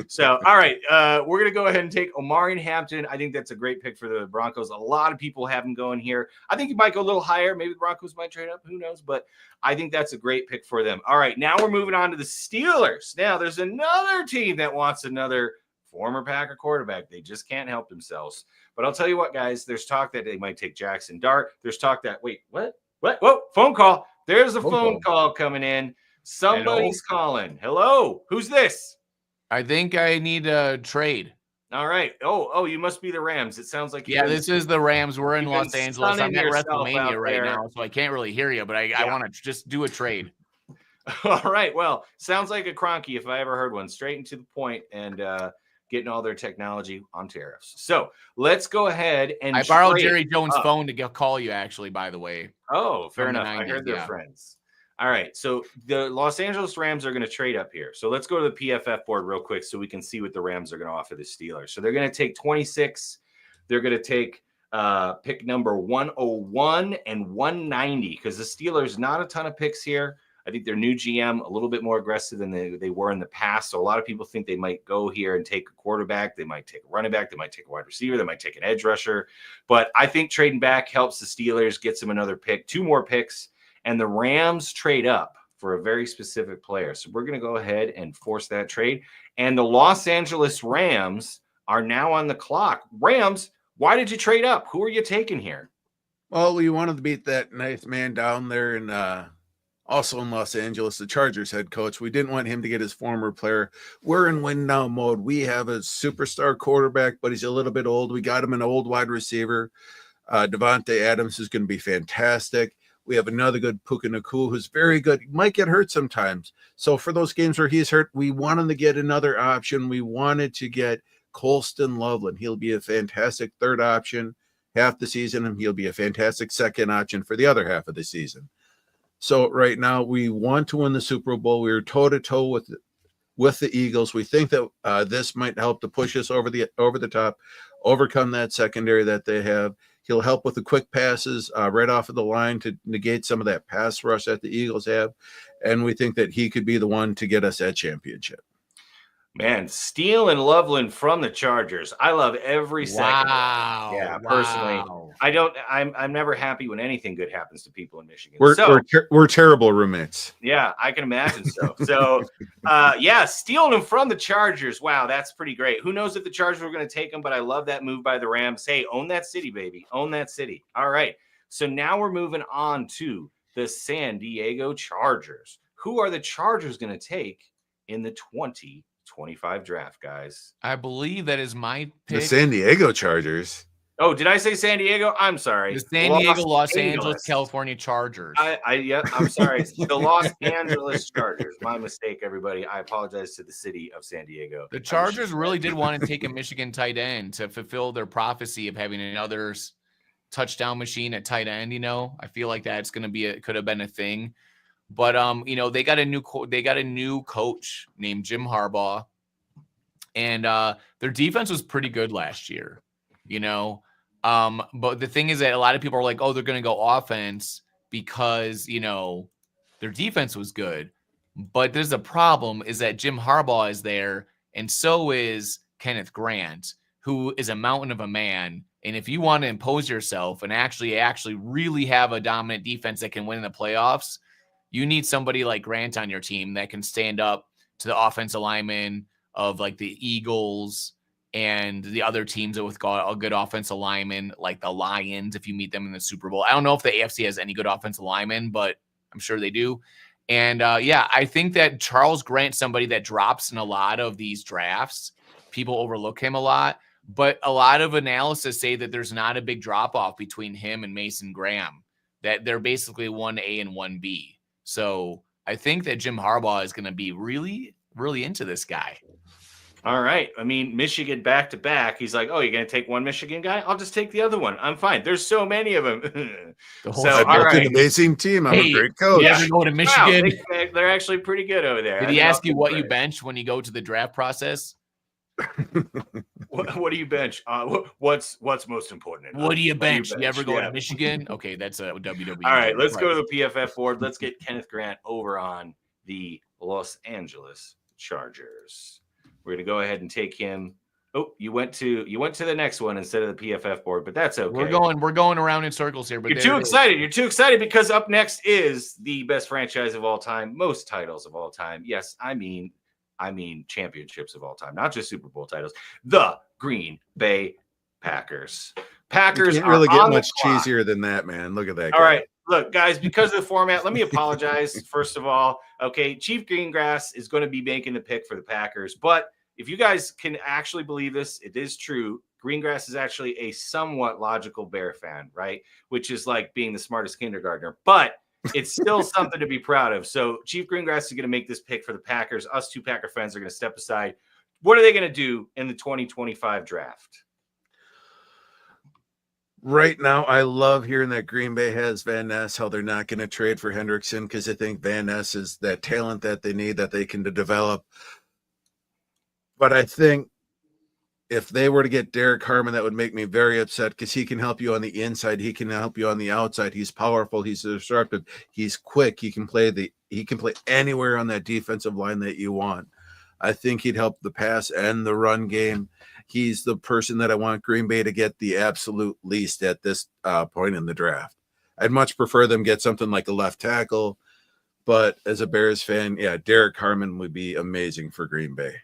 S2: So, all right, we're going to go ahead and take Omarion Hampton. I think that's a great pick for the Broncos. A lot of people have him going here. I think he might go a little higher. Maybe the Broncos might trade up. Who knows? But I think that's a great pick for them. All right, now we're moving on to the Steelers. Now, there's another team that wants another former Packer quarterback. They just can't help themselves. But I'll tell you what, guys, there's talk that they might take Jackson Dart. There's talk that, wait, what? Whoa, phone call. There's a phone call coming in. Somebody's calling. Hello, who's this?
S1: I think I need a trade.
S2: All right. Oh, you must be the Rams. It sounds like
S1: This is the Rams. We're in
S2: you've
S1: Los
S2: been
S1: Angeles. I'm
S2: sunning
S1: at
S2: yourself out
S1: WrestleMania right
S2: there.
S1: now, so I can't really hear you, but I want to just do a trade.
S2: All right. Well, sounds like a Cronky if I ever heard one. Straight and to the point and getting all their technology on tariffs. So let's go ahead and
S1: I borrowed
S2: trade
S1: Jerry Jones'
S2: up.
S1: phone to call you, actually, by the way.
S2: Oh, fair
S1: From the
S2: enough. I
S1: 90s,
S2: heard they're
S1: yeah.
S2: friends. All right. So the Los Angeles Rams are going to trade up here. So let's go to the PFF board real quick so we can see what the Rams are going to offer the Steelers. So they're going to take 26. They're going to take pick number 101 and 190 because the Steelers, not a ton of picks here. I think their new GM a little bit more aggressive than they were in the past. So a lot of people think they might go here and take a quarterback. They might take a running back. They might take a wide receiver. They might take an edge rusher. But I think trading back helps the Steelers, gets them another pick, 2 more picks. And the Rams trade up for a very specific player. So we're going to go ahead and force that trade. And the Los Angeles Rams are now on the clock. Rams, why did you trade up? Who are you taking here?
S3: Well, we wanted to beat that nice man down there and also in Los Angeles, the Chargers head coach. We didn't want him to get his former player. We're in win now mode. We have a superstar quarterback, but he's a little bit old. We got him an old wide receiver. Devontae Adams is going to be fantastic. We have another good Puka Nacua who's very good. He might get hurt sometimes. So for those games where he's hurt, we wanted to get another option. We wanted to get Colston Loveland. He'll be a fantastic third option half the season, and he'll be a fantastic second option for the other half of the season. So right now we want to win the Super Bowl. We are toe-to-toe with the Eagles. We think that this might help to push us over the top, overcome that secondary that they have. He'll help with the quick passes right off of the line to negate some of that pass rush that the Eagles have. And we think that he could be the one to get us that championship.
S2: Man, Steele and Loveland from the Chargers. I love every second.
S1: Wow.
S2: Yeah, personally, I'm never happy when anything good happens to people in Michigan.
S3: We're terrible roommates.
S2: Yeah, I can imagine so. So, yeah, stealing them from the Chargers. Wow, that's pretty great. Who knows if the Chargers were going to take them, but I love that move by the Rams. Hey, own that city, baby. Own that city. All right. So now we're moving on to the San Diego Chargers. Who are the Chargers going to take in the 2025 draft, guys?
S1: I believe that is my pick.
S3: The San Diego Chargers.
S2: Oh, did I say San Diego? I'm sorry.
S1: The San Diego, Los Angeles, California Chargers.
S2: I'm sorry. The Los Angeles Chargers. My mistake, everybody. I apologize to the city of San Diego.
S1: The Chargers really did want to take a Michigan tight end to fulfill their prophecy of having another touchdown machine at tight end. I feel like that's going to be could have been a thing. But they got a new coach named Jim Harbaugh, and their defense was pretty good last year. But the thing is that a lot of people are like, oh, they're going to go offense because their defense was good. But there's a problem is that Jim Harbaugh is there, and so is Kenneth Grant, who is a mountain of a man. And if you want to impose yourself and actually really have a dominant defense that can win in the playoffs, you need somebody like Grant on your team that can stand up to the offensive linemen of like the Eagles and the other teams that with a good offensive lineman, like the Lions, if you meet them in the Super Bowl. I don't know if the AFC has any good offensive linemen, but I'm sure they do. And I think that Charles Grant's somebody that drops in a lot of these drafts. People overlook him a lot, but a lot of analysis say that there's not a big drop off between him and Mason Graham, that they're basically 1A and 1B. So I think that Jim Harbaugh is going to be really, really into this guy.
S2: All right. I mean, Michigan back to back. He's like, oh, you're going to take one Michigan guy? I'll just take the other one. I'm fine. There's so many of them.
S3: An amazing team. I'm a great coach.
S1: You ever go to Michigan?
S2: Wow, they're actually pretty good over there.
S1: Did he ask you what you bench when you go to the draft process?
S2: What do you bench? What's most important?
S1: What do you bench? You ever go to Michigan? Okay, that's a WWE.
S2: All right, let's go to the PFF board. Let's get Kenneth Grant over on the Los Angeles Chargers. We're going to go ahead and take him. Oh, you went to the next one instead of the PFF board, but that's okay.
S1: We're going around in circles here. But
S2: you're too excited. You're too excited because up next is the best franchise of all time, most titles of all time. Yes, I mean championships of all time, not just Super Bowl titles. The Green Bay Packers. Packers
S3: can't really get much cheesier than that, man. Look at that.
S2: All right. Look, guys, because of the format, let me apologize. First of all, okay, Chief Greengrass is going to be making the pick for the Packers, but if you guys can actually believe this, it is true. Greengrass is actually a somewhat logical Bear fan, right? Which is like being the smartest kindergartner, but it's still something to be proud of. So Chief Greengrass is going to make this pick for the Packers. Us two Packer fans are going to step aside. What are they going to do in the 2025 draft?
S3: Right now, I love hearing that Green Bay has Van Ness, how they're not going to trade for Hendrickson because I think Van Ness is that talent that they need, that they can develop. But I think if they were to get Derek Harmon, that would make me very upset because he can help you on the inside. He can help you on the outside. He's powerful. He's disruptive. He's quick. He can play anywhere on that defensive line that you want. I think he'd help the pass and the run game. He's the person that I want Green Bay to get the absolute least at this point in the draft. I'd much prefer them get something like a left tackle, but as a Bears fan, yeah, Derek Harmon would be amazing for Green Bay.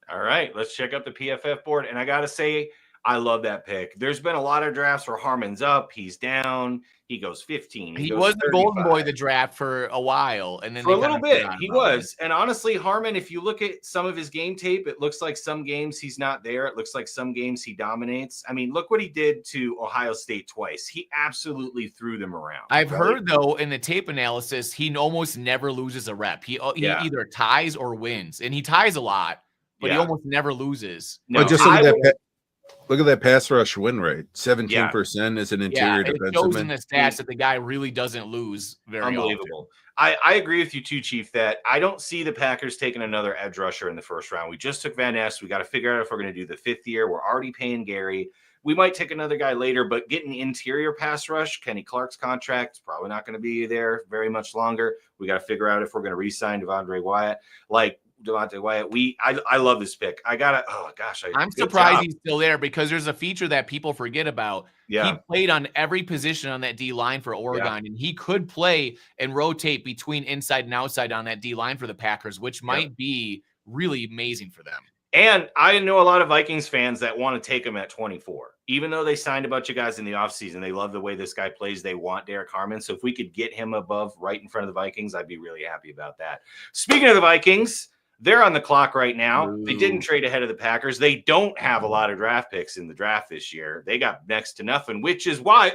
S2: All right, let's check out the PFF board. And I got to say, I love that pick. There's been a lot of drafts where Harmon's up, he's down, he goes 15.
S1: He
S2: goes
S1: was the
S2: 35.
S1: golden boy of the draft for a while, and then
S2: For a little bit, he was.
S1: Him.
S2: And honestly, Harmon, if you look at some of his game tape, it looks like some games he's not there. It looks like some games he dominates. I mean, look what he did to Ohio State twice. He absolutely threw them around.
S1: I've heard, though, in the tape analysis, he almost never loses a rep. He either ties or wins, and he ties a lot, but he almost never loses.
S3: No, but just look at that pass rush win rate. 17% as an interior defenseman.
S2: It
S1: shows in the stats that the guy really doesn't lose very
S2: Unbelievable.
S1: often.
S2: I agree with you too, Chief, that I don't see the Packers taking another edge rusher in the first round. We just took Van Ness. We got to figure out if we're going to do the 5th year. We're already paying Gary. We might take another guy later, but getting interior pass rush, Kenny Clark's contract is probably not going to be there very much longer. We got to figure out if we're going to re-sign Devontae Wyatt. I love this pick. I'm
S1: surprised he's still there because there's a feature that people forget about.
S2: Yeah.
S1: He played on every position on that D line for Oregon, and he could play and rotate between inside and outside on that D line for the Packers, which might be really amazing for them.
S2: And I know a lot of Vikings fans that want to take him at 24. Even though they signed a bunch of guys in the offseason, they love the way this guy plays. They want Derek Harmon. So if we could get him above right in front of the Vikings, I'd be really happy about that. Speaking of the Vikings, they're on the clock right now.
S1: Ooh.
S2: They didn't trade ahead of the Packers. They don't have a lot of draft picks in the draft this year. They got next to nothing, which is why,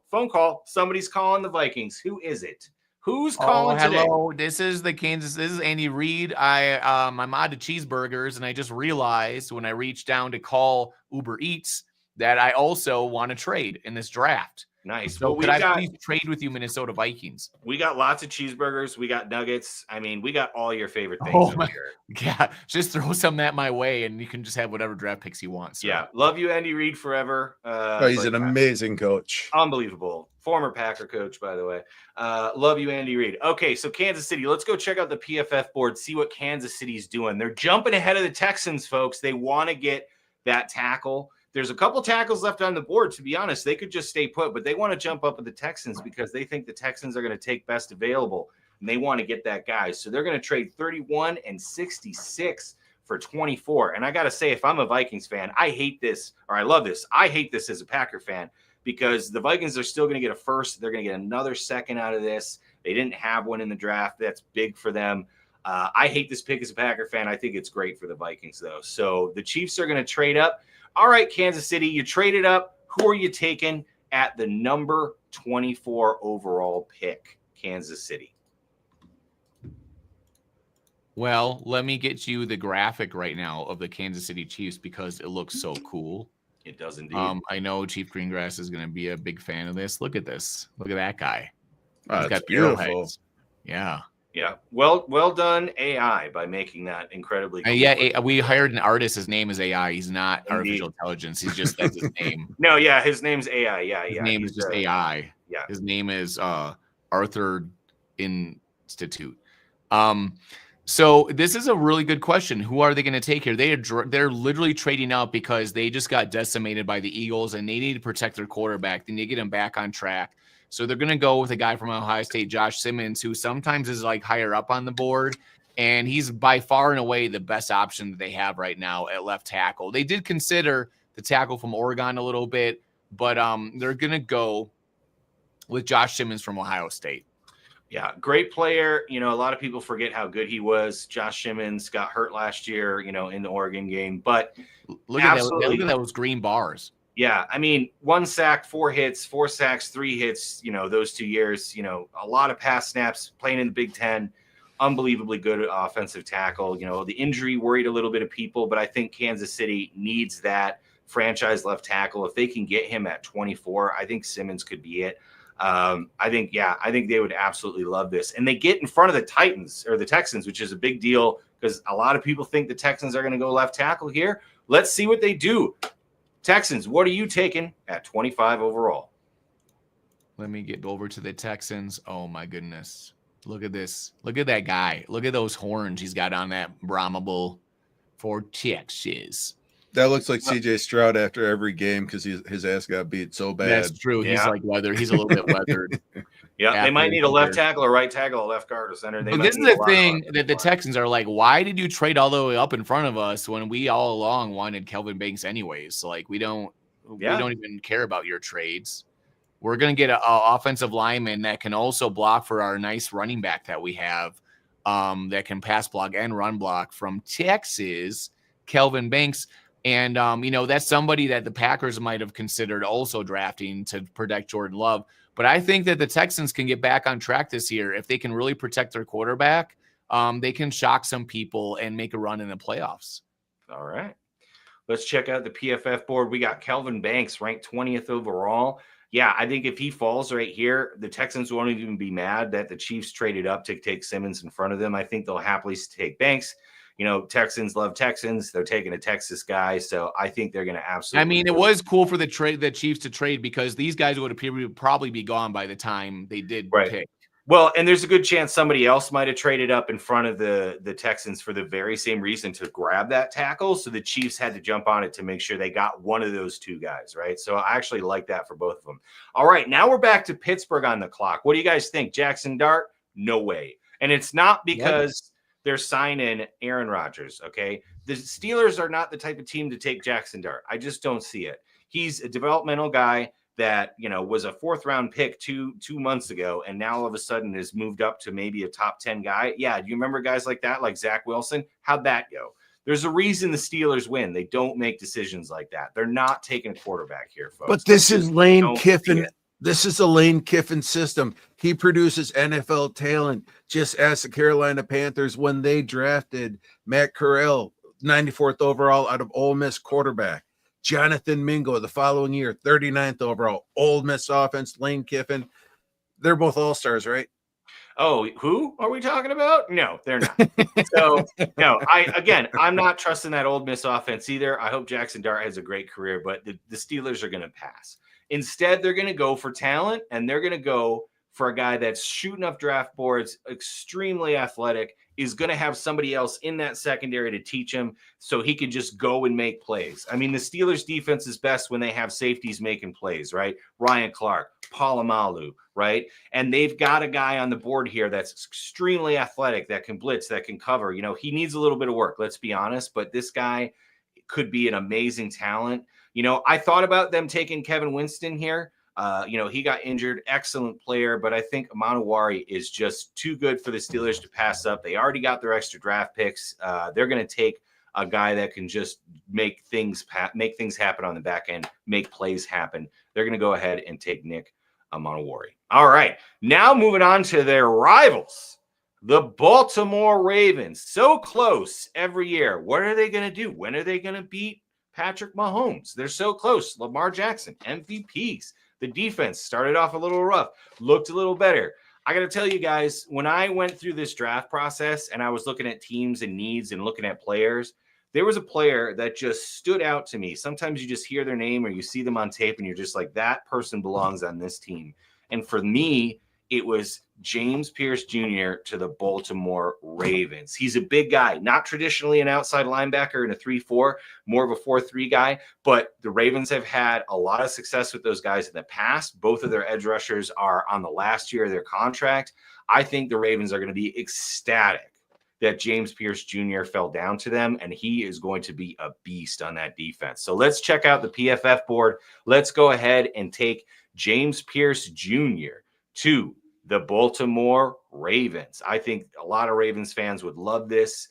S2: phone call. Somebody's calling the Vikings. Who is it? Who's calling today?
S1: Hello, this is Andy Reid. I'm out of cheeseburgers, and I just realized when I reached down to call Uber Eats that I also want to trade in this draft.
S2: Nice.
S1: So could I please trade with you, Minnesota Vikings?
S2: We got lots of cheeseburgers. We got nuggets. I mean, we got all your favorite things over here.
S1: Yeah, just throw some that my way, and you can just have whatever draft picks you want. So.
S2: Yeah, love you, Andy Reid, forever.
S3: He's an amazing coach.
S2: Unbelievable. Former Packer coach, by the way. Love you, Andy Reid. Okay, so Kansas City. Let's go check out the PFF board, see what Kansas City's doing. They're jumping ahead of the Texans, folks. They want to get that tackle. There's a couple tackles left on the board. To be honest, they could just stay put, but they want to jump up with the Texans because they think the Texans are going to take best available, and they want to get that guy. So they're going to trade 31 and 66 for 24. And I got to say, if I'm a Vikings fan, I hate this, or I love this. I hate this as a Packer fan because the Vikings are still going to get a first. They're going to get another second out of this. They didn't have one in the draft. That's big for them. I hate this pick as a Packer fan. I think it's great for the Vikings, though. So the Chiefs are going to trade up. All right, Kansas City, you traded up. Who are you taking at the number 24 overall pick, Kansas City?
S1: Well, let me get you the graphic right now of the Kansas City Chiefs because it looks so cool.
S2: It does indeed.
S1: I know Chief Greengrass is going to be a big fan of this. Look at this. Look at that guy.
S3: He's got beautiful.
S1: Yeah.
S2: Yeah. Well done, AI, by making that incredibly cool.
S1: We hired an artist. His name is AI. He's not artificial intelligence. He's just that's his name.
S2: No, yeah, his name's AI. Yeah,
S1: his name is just AI.
S2: Yeah.
S1: His name is Arthur Institute. So this is a really good question. Who are they going to take here? They're literally trading out because they just got decimated by the Eagles and they need to protect their quarterback. They need to get him back on track. So they're going to go with a guy from Ohio State, Josh Simmons, who sometimes is like higher up on the board. And he's by far and away the best option that they have right now at left tackle. They did consider the tackle from Oregon a little bit, but they're going to go with Josh Simmons from Ohio State.
S2: Yeah, great player. You know, a lot of people forget how good he was. Josh Simmons got hurt last year, you know, in the Oregon game, but
S1: Look at that.
S2: absolutely.
S1: Look at those green bars.
S2: Yeah, I mean, 1 sack, 4 hits, 4 sacks, 3 hits, you know, those 2 years, you know, a lot of pass snaps, playing in the Big Ten, unbelievably good offensive tackle. You know, the injury worried a little bit of people, but I think Kansas City needs that franchise left tackle. If they can get him at 24, I think Simmons could be it. I think they would absolutely love this. And they get in front of the Titans or the Texans, which is a big deal because a lot of people think the Texans are going to go left tackle here. Let's see what they do. Texans, what are you taking at 25 overall?
S1: Let me get over to the Texans. Oh, my goodness. Look at this. Look at that guy. Look at those horns he's got on that Brahma Bull for Texas.
S3: That looks like CJ Stroud after every game because his ass got beat so bad.
S1: That's true. Yeah. He's like weathered. He's a little bit weathered.
S2: Yeah, they might need a left tackle, a right tackle, a left guard, a center.
S1: But this is the thing that the Texans are like, why did you trade all the way up in front of us when we all along wanted Kelvin Banks anyways? So like we don't even care about your trades. We're gonna get an offensive lineman that can also block for our nice running back that we have, that can pass block and run block from Texas, Kelvin Banks. And, you know, that's somebody that the Packers might have considered also drafting to protect Jordan Love. But I think that the Texans can get back on track this year. If they can really protect their quarterback, they can shock some people and make a run in the playoffs.
S2: All right. Let's check out the PFF board. We got Kelvin Banks ranked 20th overall. Yeah, I think if he falls right here, the Texans won't even be mad that the Chiefs traded up to take Simmons in front of them. I think they'll happily take Banks. You know, Texans love Texans. They're taking a Texas guy, so I think they're going to absolutely.
S1: I mean, it was cool for the Chiefs to trade because these guys would probably be gone by the time they did pick.
S2: Well, and there's a good chance somebody else might have traded up in front of the Texans for the very same reason to grab that tackle. So the Chiefs had to jump on it to make sure they got one of those two guys, right? So I actually like that for both of them. All right, now we're back to Pittsburgh on the clock. What do you guys think? Jackson Dart? No way. And it's not because they're signing Aaron Rodgers, okay? The Steelers are not the type of team to take Jackson Dart. I just don't see it. He's a developmental guy that, you know, was a 4th-round pick two months ago, and now all of a sudden has moved up to maybe a top 10 guy. Yeah, do you remember guys like that, like Zach Wilson? How'd that go? There's a reason the Steelers win. They don't make decisions like that. They're not taking a quarterback here, folks.
S3: But this is Lane Kiffin. This is a Lane Kiffin system. He produces NFL talent. Just ask the Carolina Panthers when they drafted Matt Corral, 94th overall out of Ole Miss quarterback. Jonathan Mingo the following year, 39th overall, Ole Miss offense, Lane Kiffin. They're both all-stars, right?
S2: Oh, who are we talking about? No, they're not. So, no, I'm not trusting that Ole Miss offense either. I hope Jackson Dart has a great career, but the Steelers are going to pass. Instead, they're going to go for talent, and they're going to go for a guy that's shooting up draft boards, extremely athletic, is going to have somebody else in that secondary to teach him so he can just go and make plays. I mean, the Steelers defense is best when they have safeties making plays, right? Ryan Clark, Polamalu, right? And they've got a guy on the board here that's extremely athletic, that can blitz, that can cover. You know, he needs a little bit of work, let's be honest, but this guy could be an amazing talent. You know, I thought about them taking Kevin Winston here. You know, he got injured, excellent player, but I think Amanawari is just too good for the Steelers to pass up. They already got their extra draft picks. They're going to take a guy that can just make things happen on the back end, make plays happen. They're going to go ahead and take Nick Amanawari. All right, now moving on to their rivals, the Baltimore Ravens. So close every year. What are they going to do? When are they going to beat Patrick Mahomes? They're so close. Lamar Jackson, MVPs. The defense started off a little rough, looked a little better. I got to tell you guys, when I went through this draft process and I was looking at teams and needs and looking at players, there was a player that just stood out to me. Sometimes you just hear their name or you see them on tape and you're just like, that person belongs on this team. And for me, it was James Pierce Jr. to the Baltimore Ravens. He's a big guy, not traditionally an outside linebacker in a 3-4, more of a 4-3 guy, but the Ravens have had a lot of success with those guys in the past. Both of their edge rushers are on the last year of their contract. I think the Ravens are going to be ecstatic that James Pierce Jr. fell down to them, and he is going to be a beast on that defense. So let's check out the PFF board. Let's go ahead and take James Pierce Jr. to the Baltimore Ravens. I think a lot of Ravens fans would love this.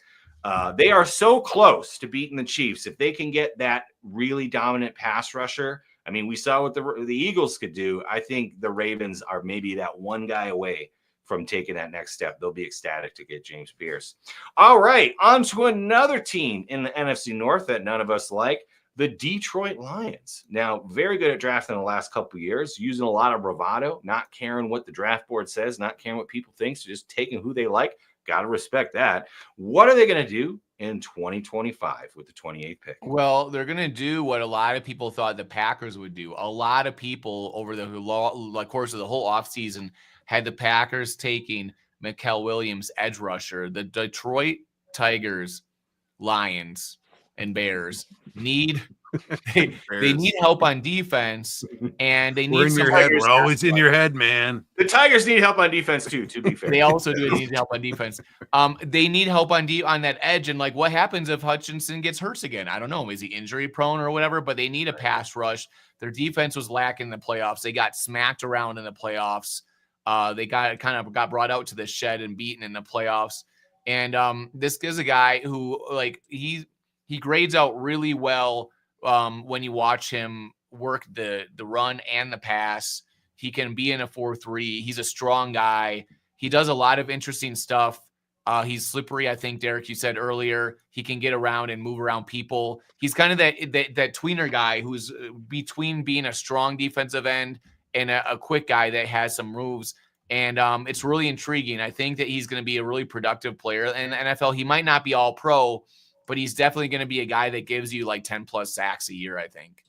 S2: They are so close to beating the Chiefs. If they can get that really dominant pass rusher, I mean, we saw what the Eagles could do. I think the Ravens are maybe that one guy away from taking that next step. They'll be ecstatic to get James Pierce. All right, on to another team in the NFC North that none of us like, the Detroit Lions. Now, very good at drafting the last couple of years, using a lot of bravado, not caring what the draft board says, not caring what people think, so just taking who they like. Got to respect that. What are they going to do in 2025 with the 28th pick?
S1: Well, they're going to do what a lot of people thought the Packers would do. A lot of people over the course of the whole offseason had the Packers taking Mikael Williams, edge rusher. The Detroit Tigers, Lions, and Bears need they need help on defense, and they need
S3: We're in your head. We're always in your head, man.
S2: The Tigers need help on defense too, to be fair.
S1: They also do need help on defense. They need help on that edge, and like, what happens if Hutchinson gets hurt again? I don't know. Is he injury prone or whatever? But they need a pass rush. Their defense was lacking in the playoffs. They got smacked around in the playoffs. They got brought out to the shed and beaten in the playoffs. And this is a guy who, like, he grades out really well when you watch him work the run and the pass. He can be in a 4-3. He's a strong guy. He does a lot of interesting stuff. He's slippery, I think, Derek, you said earlier. He can get around and move around people. He's kind of that tweener guy who's between being a strong defensive end and a quick guy that has some moves. And it's really intriguing. I think that he's going to be a really productive player in the NFL. He might not be all pro, but he's definitely going to be a guy that gives you like 10 plus sacks a year, I think.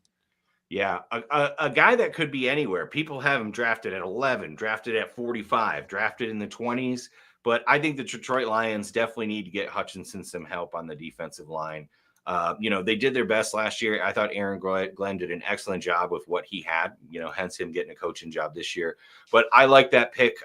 S2: Yeah, a guy that could be anywhere. People have him drafted at 11, drafted at 45, drafted in the 20s. But I think the Detroit Lions definitely need to get Hutchinson some help on the defensive line. They did their best last year. I thought Aaron Glenn did an excellent job with what he had, hence him getting a coaching job this year. But I like that pick,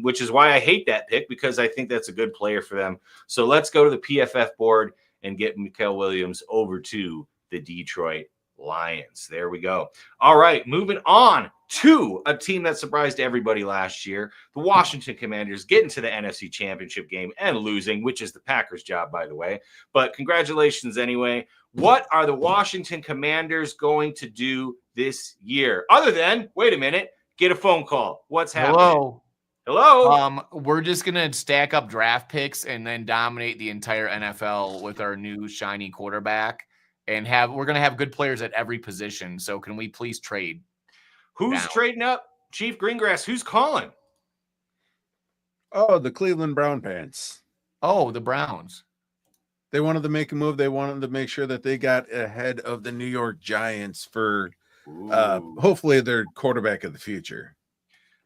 S2: which is why I hate that pick, because I think that's a good player for them. So let's go to the PFF board and get Mikael Williams over to the Detroit Lions. There we go. All right, moving on to a team that surprised everybody last year. The Washington Commanders getting to the NFC Championship game and losing, which is the Packers' job, by the way. But congratulations anyway. What are the Washington Commanders going to do this year? Other than, wait a minute, get a phone call. What's happening? Hello.
S1: We're just gonna stack up draft picks and then dominate the entire NFL with our new shiny quarterback. And we're going to have good players at every position. So can we please trade?
S2: Who's trading up? Chief Greengrass, who's calling?
S3: Oh, the Cleveland Brown Pants.
S1: Oh, the Browns.
S3: They wanted to make a move. They wanted to make sure that they got ahead of the New York Giants for hopefully their quarterback of the future.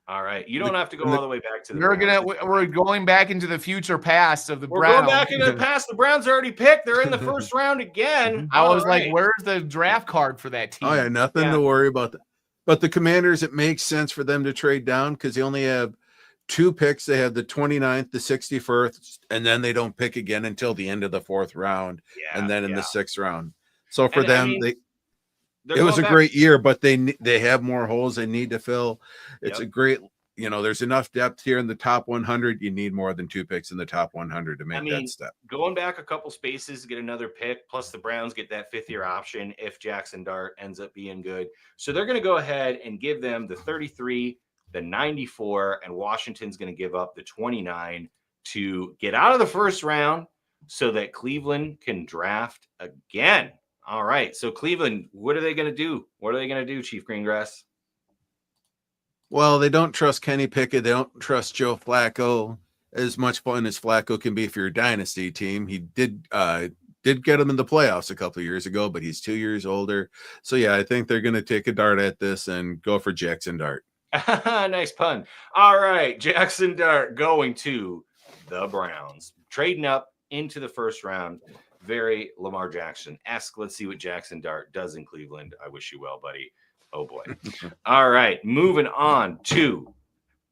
S2: All right. You don't have to go all the way back to the
S1: We're going back into the future past of the Browns.
S2: We're going back into the past. The Browns already picked. They're in the first round again.
S1: I was like, where's the draft card for that team?
S3: Oh, yeah, nothing to worry about. But the Commanders, it makes sense for them to trade down because they only have 2 picks. They have the 29th, the 61st, and then they don't pick again until the end of the 4th round, and then in the 6th round. So for them, it was a great year, but they have more holes they need to fill. It's a great, there's enough depth here in the top 100. You need more than 2 picks in the top 100 to make that step.
S2: Going back a couple spaces to get another pick, plus the Browns get that 5th-year option if Jackson Dart ends up being good. So they're going to go ahead and give them the 33, the 94, and Washington's going to give up the 29 to get out of the first round so that Cleveland can draft again. All right. So Cleveland, what are they going to do? What are they going to do, Chief Greengrass?
S3: Well, they don't trust Kenny Pickett. They don't trust Joe Flacco. As much fun as Flacco can be for your dynasty team. He did get him in the playoffs a couple of years ago, but he's 2 years older. So, yeah, I think they're going to take a dart at this and go for Jackson Dart.
S2: Nice pun. All right. Jackson Dart going to the Browns. Trading up into the first round. Very Lamar Jackson-esque. Let's see what Jackson Dart does in Cleveland. I wish you well, buddy. Oh, boy. All right. Moving on to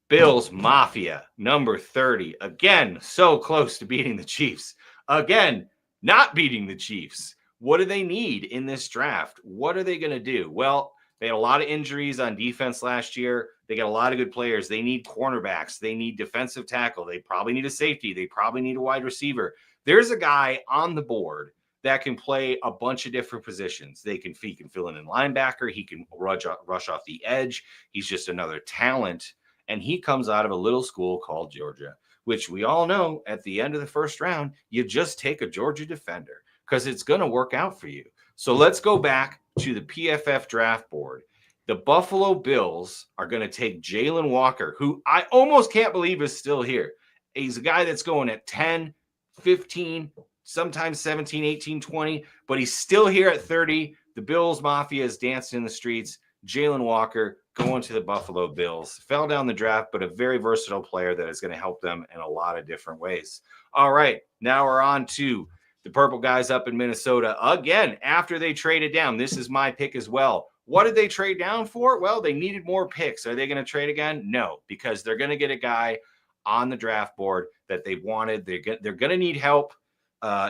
S2: Bills Mafia, number 30. Again, so close to beating the Chiefs. Again, not beating the Chiefs. What do they need in this draft? What are they going to do? Well, They had a lot of injuries on defense last year. They got a lot of good players. They need cornerbacks. They need defensive tackle. They probably need a safety. They probably need a wide receiver. There's a guy on the board that can play a bunch of different positions. He can fill in linebacker. He can rush off the edge. He's just another talent. And he comes out of a little school called Georgia, which we all know at the end of the first round, you just take a Georgia defender because it's going to work out for you. So let's go back to the PFF draft board. The Buffalo Bills are going to take Jalen Walker, who I almost can't believe is still here. He's a guy that's going at 10, 15, sometimes 17, 18, 20, but he's still here at 30. The Bills Mafia is dancing in the streets. Jalen Walker going to the Buffalo Bills. Fell down the draft, but a very versatile player that is going to help them in a lot of different ways. All right, now we're on to the Purple guys up in Minnesota. Again, after they traded down, this is my pick as well. What did they trade down for? Well, they needed more picks. Are they going to trade again? No, because they're going to get a guy on the draft board that they wanted. They're going to need help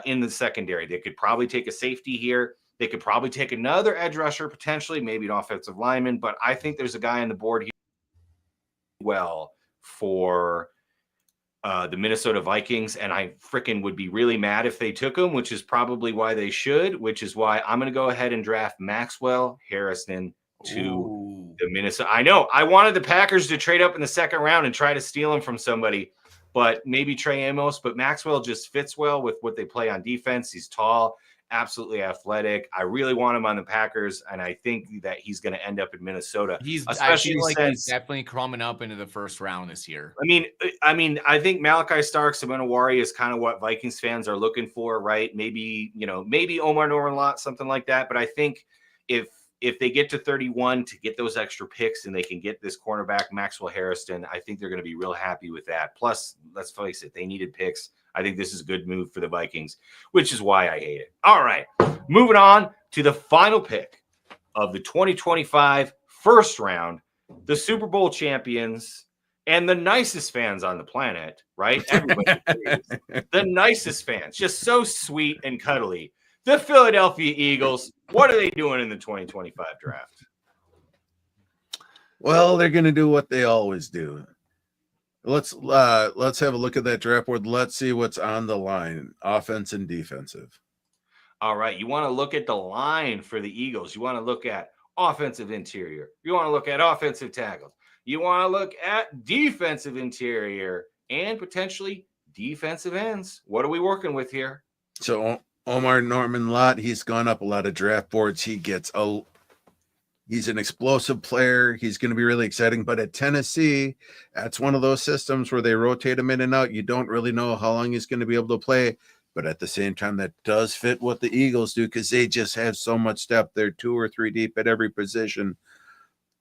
S2: in the secondary. They could probably take a safety here. They could probably take another edge rusher, potentially, maybe an offensive lineman. But I think there's a guy on the board here well for the Minnesota Vikings, and I freaking would be really mad if they took him, which is probably why they should, which is why I'm going to go ahead and draft Maxwell Harrison to the Minnesota. I know I wanted the Packers to trade up in the second round and try to steal him from somebody, but maybe Trey Amos, but Maxwell just fits well with what they play on defense. He's tall, absolutely athletic. I really want him on the Packers, and I think that he's going to end up in Minnesota.
S1: I feel like he's definitely coming up into the first round this year.
S2: I mean, I think Malachi Starks and Manawari is kind of what Vikings fans are looking for, right? Maybe Omar Norman-Lott, something like that. But I think if they get to 31 to get those extra picks and they can get this cornerback Maxwell Harrison, I think they're going to be real happy with that. Plus, let's face it, they needed picks. I think this is a good move for the Vikings, which is why I hate it. All right, moving on to the final pick of the 2025 first round, the Super Bowl champions and the nicest fans on the planet, right? Everybody the nicest fans, just so sweet and cuddly. The Philadelphia Eagles, what are they doing in the 2025 draft?
S3: Well, they're going to do what they always do. Let's have a look at that draft board. Let's see what's on the line, offense and defensive.
S2: All right, you want to look at the line for the Eagles. You want to look at offensive interior. You want to look at offensive tackles. You want to look at defensive interior and potentially defensive ends. What are we working with here?
S3: So Omar Norman-Lott, he's gone up a lot of draft boards. He's an explosive player. He's going to be really exciting. But at Tennessee, that's one of those systems where they rotate him in and out. You don't really know how long he's going to be able to play. But at the same time, that does fit what the Eagles do because they just have so much depth. They're 2 or 3 deep at every position.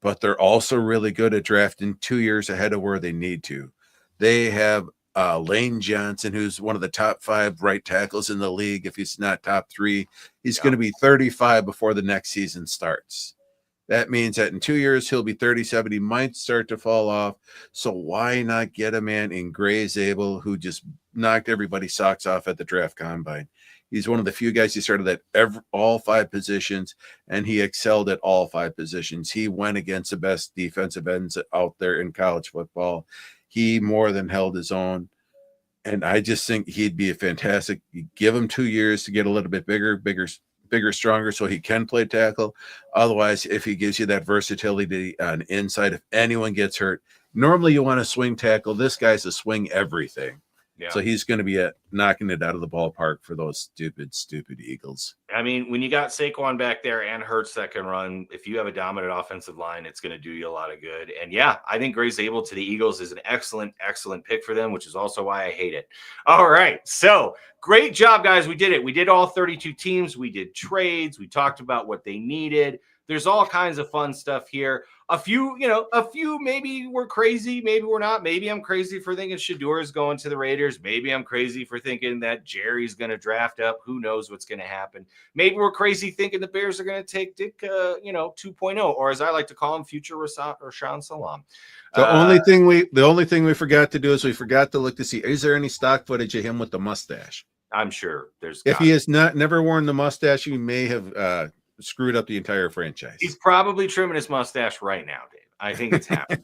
S3: But they're also really good at drafting 2 years ahead of where they need to. They have Lane Johnson, who's one of the top 5 right tackles in the league. If he's not top 3, he's going to be 35 before the next season starts. That means that in 2 years, he'll be 37. He might start to fall off. So why not get a man in Gray Zabel who just knocked everybody's socks off at the draft combine? He's one of the few guys he started at all 5 positions, and he excelled at all 5 positions. He went against the best defensive ends out there in college football. He more than held his own. And I just think he'd be a fantastic. You give him 2 years to get a little bit bigger, stronger, so he can play tackle. Otherwise, if he gives you that versatility on inside, if anyone gets hurt, normally you want to swing tackle. This guy's a swing everything. Yeah. So he's going to be knocking it out of the ballpark for those stupid Eagles.
S2: I mean, when you got Saquon back there and Hurts that can run, if you have a dominant offensive line, it's going to do you a lot of good. And yeah, I think Gray Zabel to the Eagles is an excellent pick for them, which is also why I hate it. All right. So great job, guys. We did it. We did all 32 teams. We did trades. We talked about what they needed. There's all kinds of fun stuff here. A few maybe we're crazy, maybe we're not. Maybe I'm crazy for thinking Shedeur is going to the Raiders. Maybe I'm crazy for thinking that Jerry's going to draft up. Who knows what's going to happen? Maybe we're crazy thinking the Bears are going to take Dick, 2.0, or as I like to call him, future Rashawn Salam.
S3: The only thing we forgot to do is we forgot to look to see, is there any stock footage of him with the mustache?
S2: I'm sure there's.
S3: If he has never worn the mustache, he may have screwed up the entire franchise.
S2: He's probably trimming his mustache right now, Dave. I think it's happening.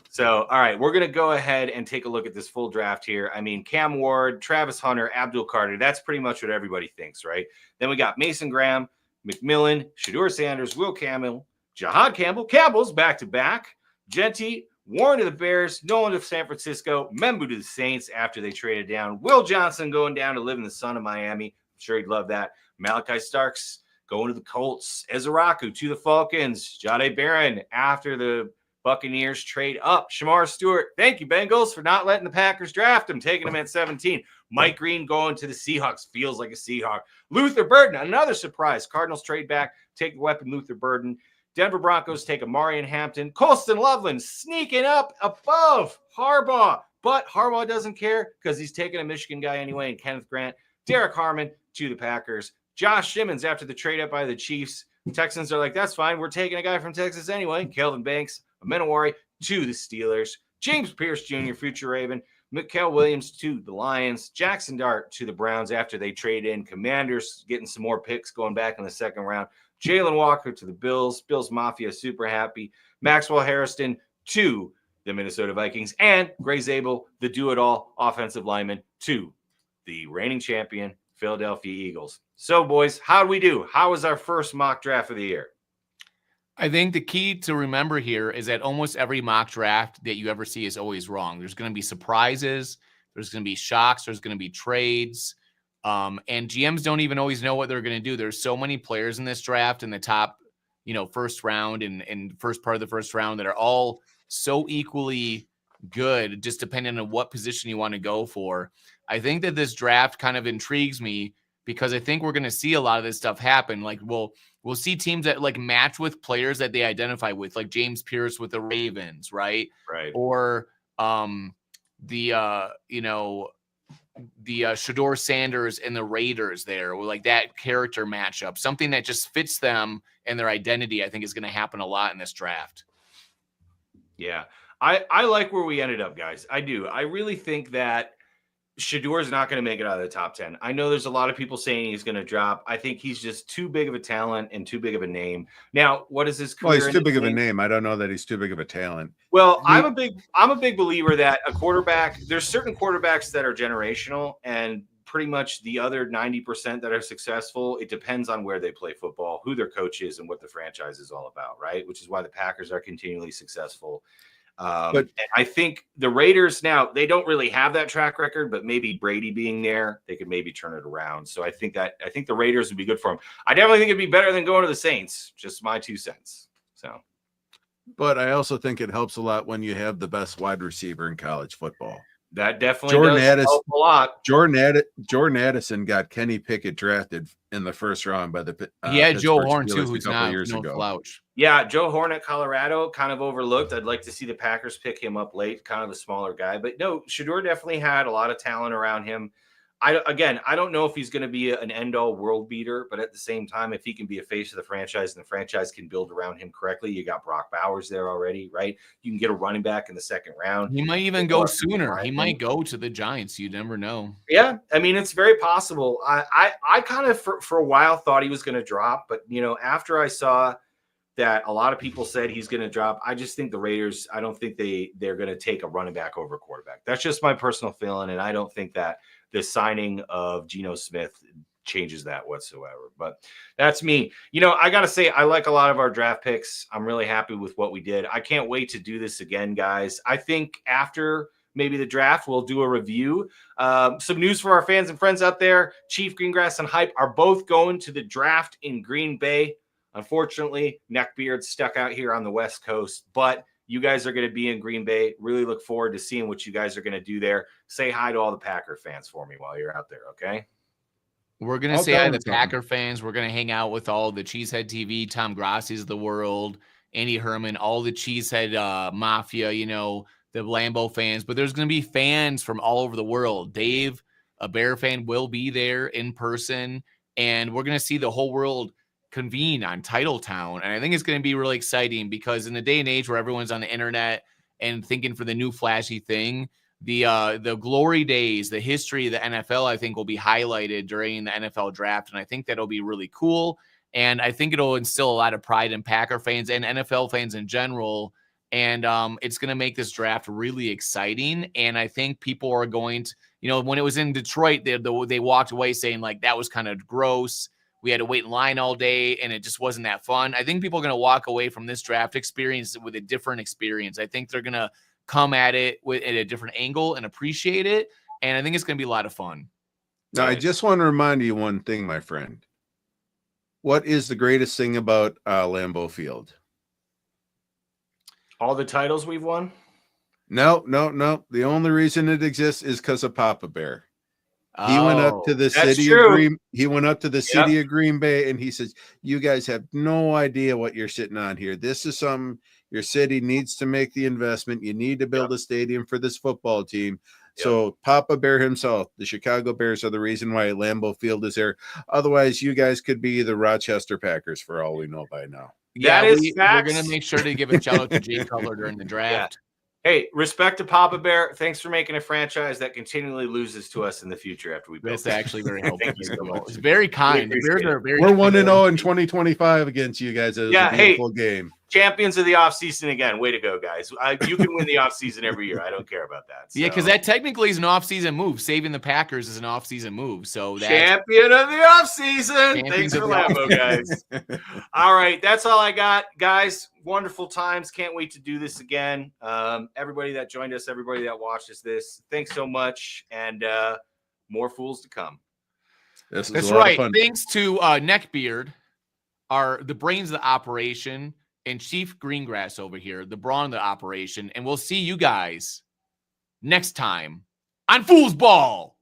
S2: So, all right, we're going to go ahead and take a look at this full draft here. I mean, Cam Ward, Travis Hunter, Abdul Carter, that's pretty much what everybody thinks, right? Then we got Mason Graham, McMillan, Shedeur Sanders, Will Campbell, Jahad Campbell, Campbell's back-to-back, Genty, Warren to the Bears, Nolan to San Francisco, Membu to the Saints after they traded down, Will Johnson going down to live in the sun of Miami. I'm sure he'd love that. Malachi Starks going to the Colts, Ezraku to the Falcons, Jahdae Barron after the Buccaneers trade up. Shamar Stewart, thank you, Bengals, for not letting the Packers draft him, taking him at 17. Mike Green going to the Seahawks, feels like a Seahawk. Luther Burden, another surprise. Cardinals trade back, take the weapon, Luther Burden. Denver Broncos take Amari and Hampton. Colston Loveland sneaking up above Harbaugh, but Harbaugh doesn't care because he's taking a Michigan guy anyway, and Kenneth Grant. Derek Harmon to the Packers. Josh Simmons after the trade up by the Chiefs. Texans are like, that's fine. We're taking a guy from Texas anyway. Kelvin Banks, Amenawari to the Steelers. James Pierce Jr., future Raven. Mikael Williams to the Lions. Jackson Dart to the Browns after they trade in. Commanders getting some more picks going back in the second round. Jalen Walker to the Bills. Bills Mafia super happy. Maxwell Harrison to the Minnesota Vikings. And Gray Zabel, the do-it-all offensive lineman, to the reigning champion Philadelphia Eagles. So, boys, how do we do? How was our first mock draft of the year?
S1: I think the key to remember here is that almost every mock draft that you ever see is always wrong. There's going to be surprises. There's going to be shocks. There's going to be trades. And GMs don't even always know what they're going to do. There's so many players in this draft in the top, first round and first part of the first round that are all so equally good, just depending on what position you want to go for. I think that this draft kind of intrigues me because I think we're going to see a lot of this stuff happen. Like we'll see teams that like match with players that they identify with, like James Pierce with the Ravens, right?
S2: Right.
S1: Or the Shedeur Sanders and the Raiders there, or like that character matchup, something that just fits them and their identity. I think is going to happen a lot in this draft.
S2: Yeah, I like where we ended up, guys. I do. I really think that Shedeur is not going to make it out of the top 10. I know there's a lot of people saying he's going to drop. I think he's just too big of a talent and too big of a name. Now, what is his career?
S3: Well, he's too big of a name. I don't know that he's too big of a talent.
S2: Well, I'm a big believer that a quarterback, there's certain quarterbacks that are generational, and pretty much the other 90% that are successful, it depends on where they play football, who their coach is, and what the franchise is all about, right? Which is why the Packers are continually successful. But I think the Raiders now, they don't really have that track record, but maybe Brady being there, they could maybe turn it around. So I think the Raiders would be good for him. I definitely think it'd be better than going to the Saints. Just my 2 cents. So,
S3: but I also think it helps a lot when you have the best wide receiver in college football.
S2: That definitely does help a lot.
S3: Jordan Addison got Kenny Pickett drafted in the first round by the
S1: he had Joe Horn
S3: Steelers
S1: too, who's not
S3: years
S1: no
S3: ago.
S1: slouch.
S2: Yeah, Joe Horn at Colorado, kind of overlooked. I'd like to see the Packers pick him up late, kind of a smaller guy. But no, Shedeur definitely had a lot of talent around him. I don't know if he's going to be an end-all world beater, but at the same time, if he can be a face of the franchise and the franchise can build around him correctly, you got Brock Bowers there already, right? You can get a running back in the second round.
S1: He might even go sooner. He might go to the Giants. You never know.
S2: Yeah, I mean, it's very possible. I kind of for a while thought he was going to drop, but after I saw that a lot of people said he's going to drop, I just think the Raiders, I don't think they're going to take a running back over a quarterback. That's just my personal feeling, and I don't think that the signing of Geno Smith changes that whatsoever. But that's me. I got to say, I like a lot of our draft picks. I'm really happy with what we did. I can't wait to do this again, guys. I think after maybe the draft, we'll do a review. Some news for our fans and friends out there. Chief Greengrass and Hype are both going to the draft in Green Bay. Unfortunately, Neckbeard's stuck out here on the West Coast, but you guys are going to be in Green Bay. Really look forward to seeing what you guys are going to do there. Say hi to all the Packer fans for me while you're out there, okay?
S1: We're going to say hi to the Packer fans. We're going to hang out with all the Cheesehead TV, Tom Grassi's of the world, Andy Herman, all the Cheesehead Mafia, the Lambeau fans. But there's going to be fans from all over the world. Dave, a Bear fan, will be there in person, and we're going to see the whole world convene on Titletown. And I think it's going to be really exciting because in the day and age where everyone's on the internet and thinking for the new flashy thing, the glory days, the history of the NFL, I think will be highlighted during the NFL draft. And I think that'll be really cool. And I think it'll instill a lot of pride in Packer fans and NFL fans in general. And it's going to make this draft really exciting. And I think people are going to, when it was in Detroit, they walked away saying like that was kind of gross. We had to wait in line all day and it just wasn't that fun. I think people are going to walk away from this draft experience with a different experience. I think they're going to come at it at a different angle and appreciate it. And I think it's going to be a lot of fun.
S3: Now, I just want to remind you one thing, my friend. What is the greatest thing about Lambeau Field?
S2: All the titles we've won?
S3: No. The only reason it exists is because of Papa Bear. He went up to the city of Green. He went up to the city of Green Bay, and he says, "You guys have no idea what you're sitting on here. This is something your city needs to make the investment. You need to build a stadium for this football team." So Papa Bear himself, the Chicago Bears, are the reason why Lambeau Field is there. Otherwise, you guys could be the Rochester Packers for all we know by now.
S1: Yeah, we're going to make sure to give a shout out to Jay Cutler during the draft.
S2: Hey, respect to Papa Bear. Thanks for making a franchise that continually loses to us in the future after we build.
S1: That's actually very helpful. It's very kind. The Bears are very.
S3: We're 1-0 in 2025 against you guys. It was a beautiful game.
S2: Champions of the offseason again. Way to go, guys. You can win the offseason every year. I don't care about that. So.
S1: Yeah, because that technically is an offseason move. Saving the Packers is an offseason move. So that's
S2: champion of the offseason. Thanks for Lambeau, guys. All right. That's all I got, guys. Wonderful times. Can't wait to do this again. Everybody that joined us, everybody that watched us thanks so much. And more fools to come.
S3: That's
S1: right. Thanks to Neckbeard, the brains of the operation, and Chief Greengrass over here, the brawn of the operation. And we'll see you guys next time on Fool's Ball.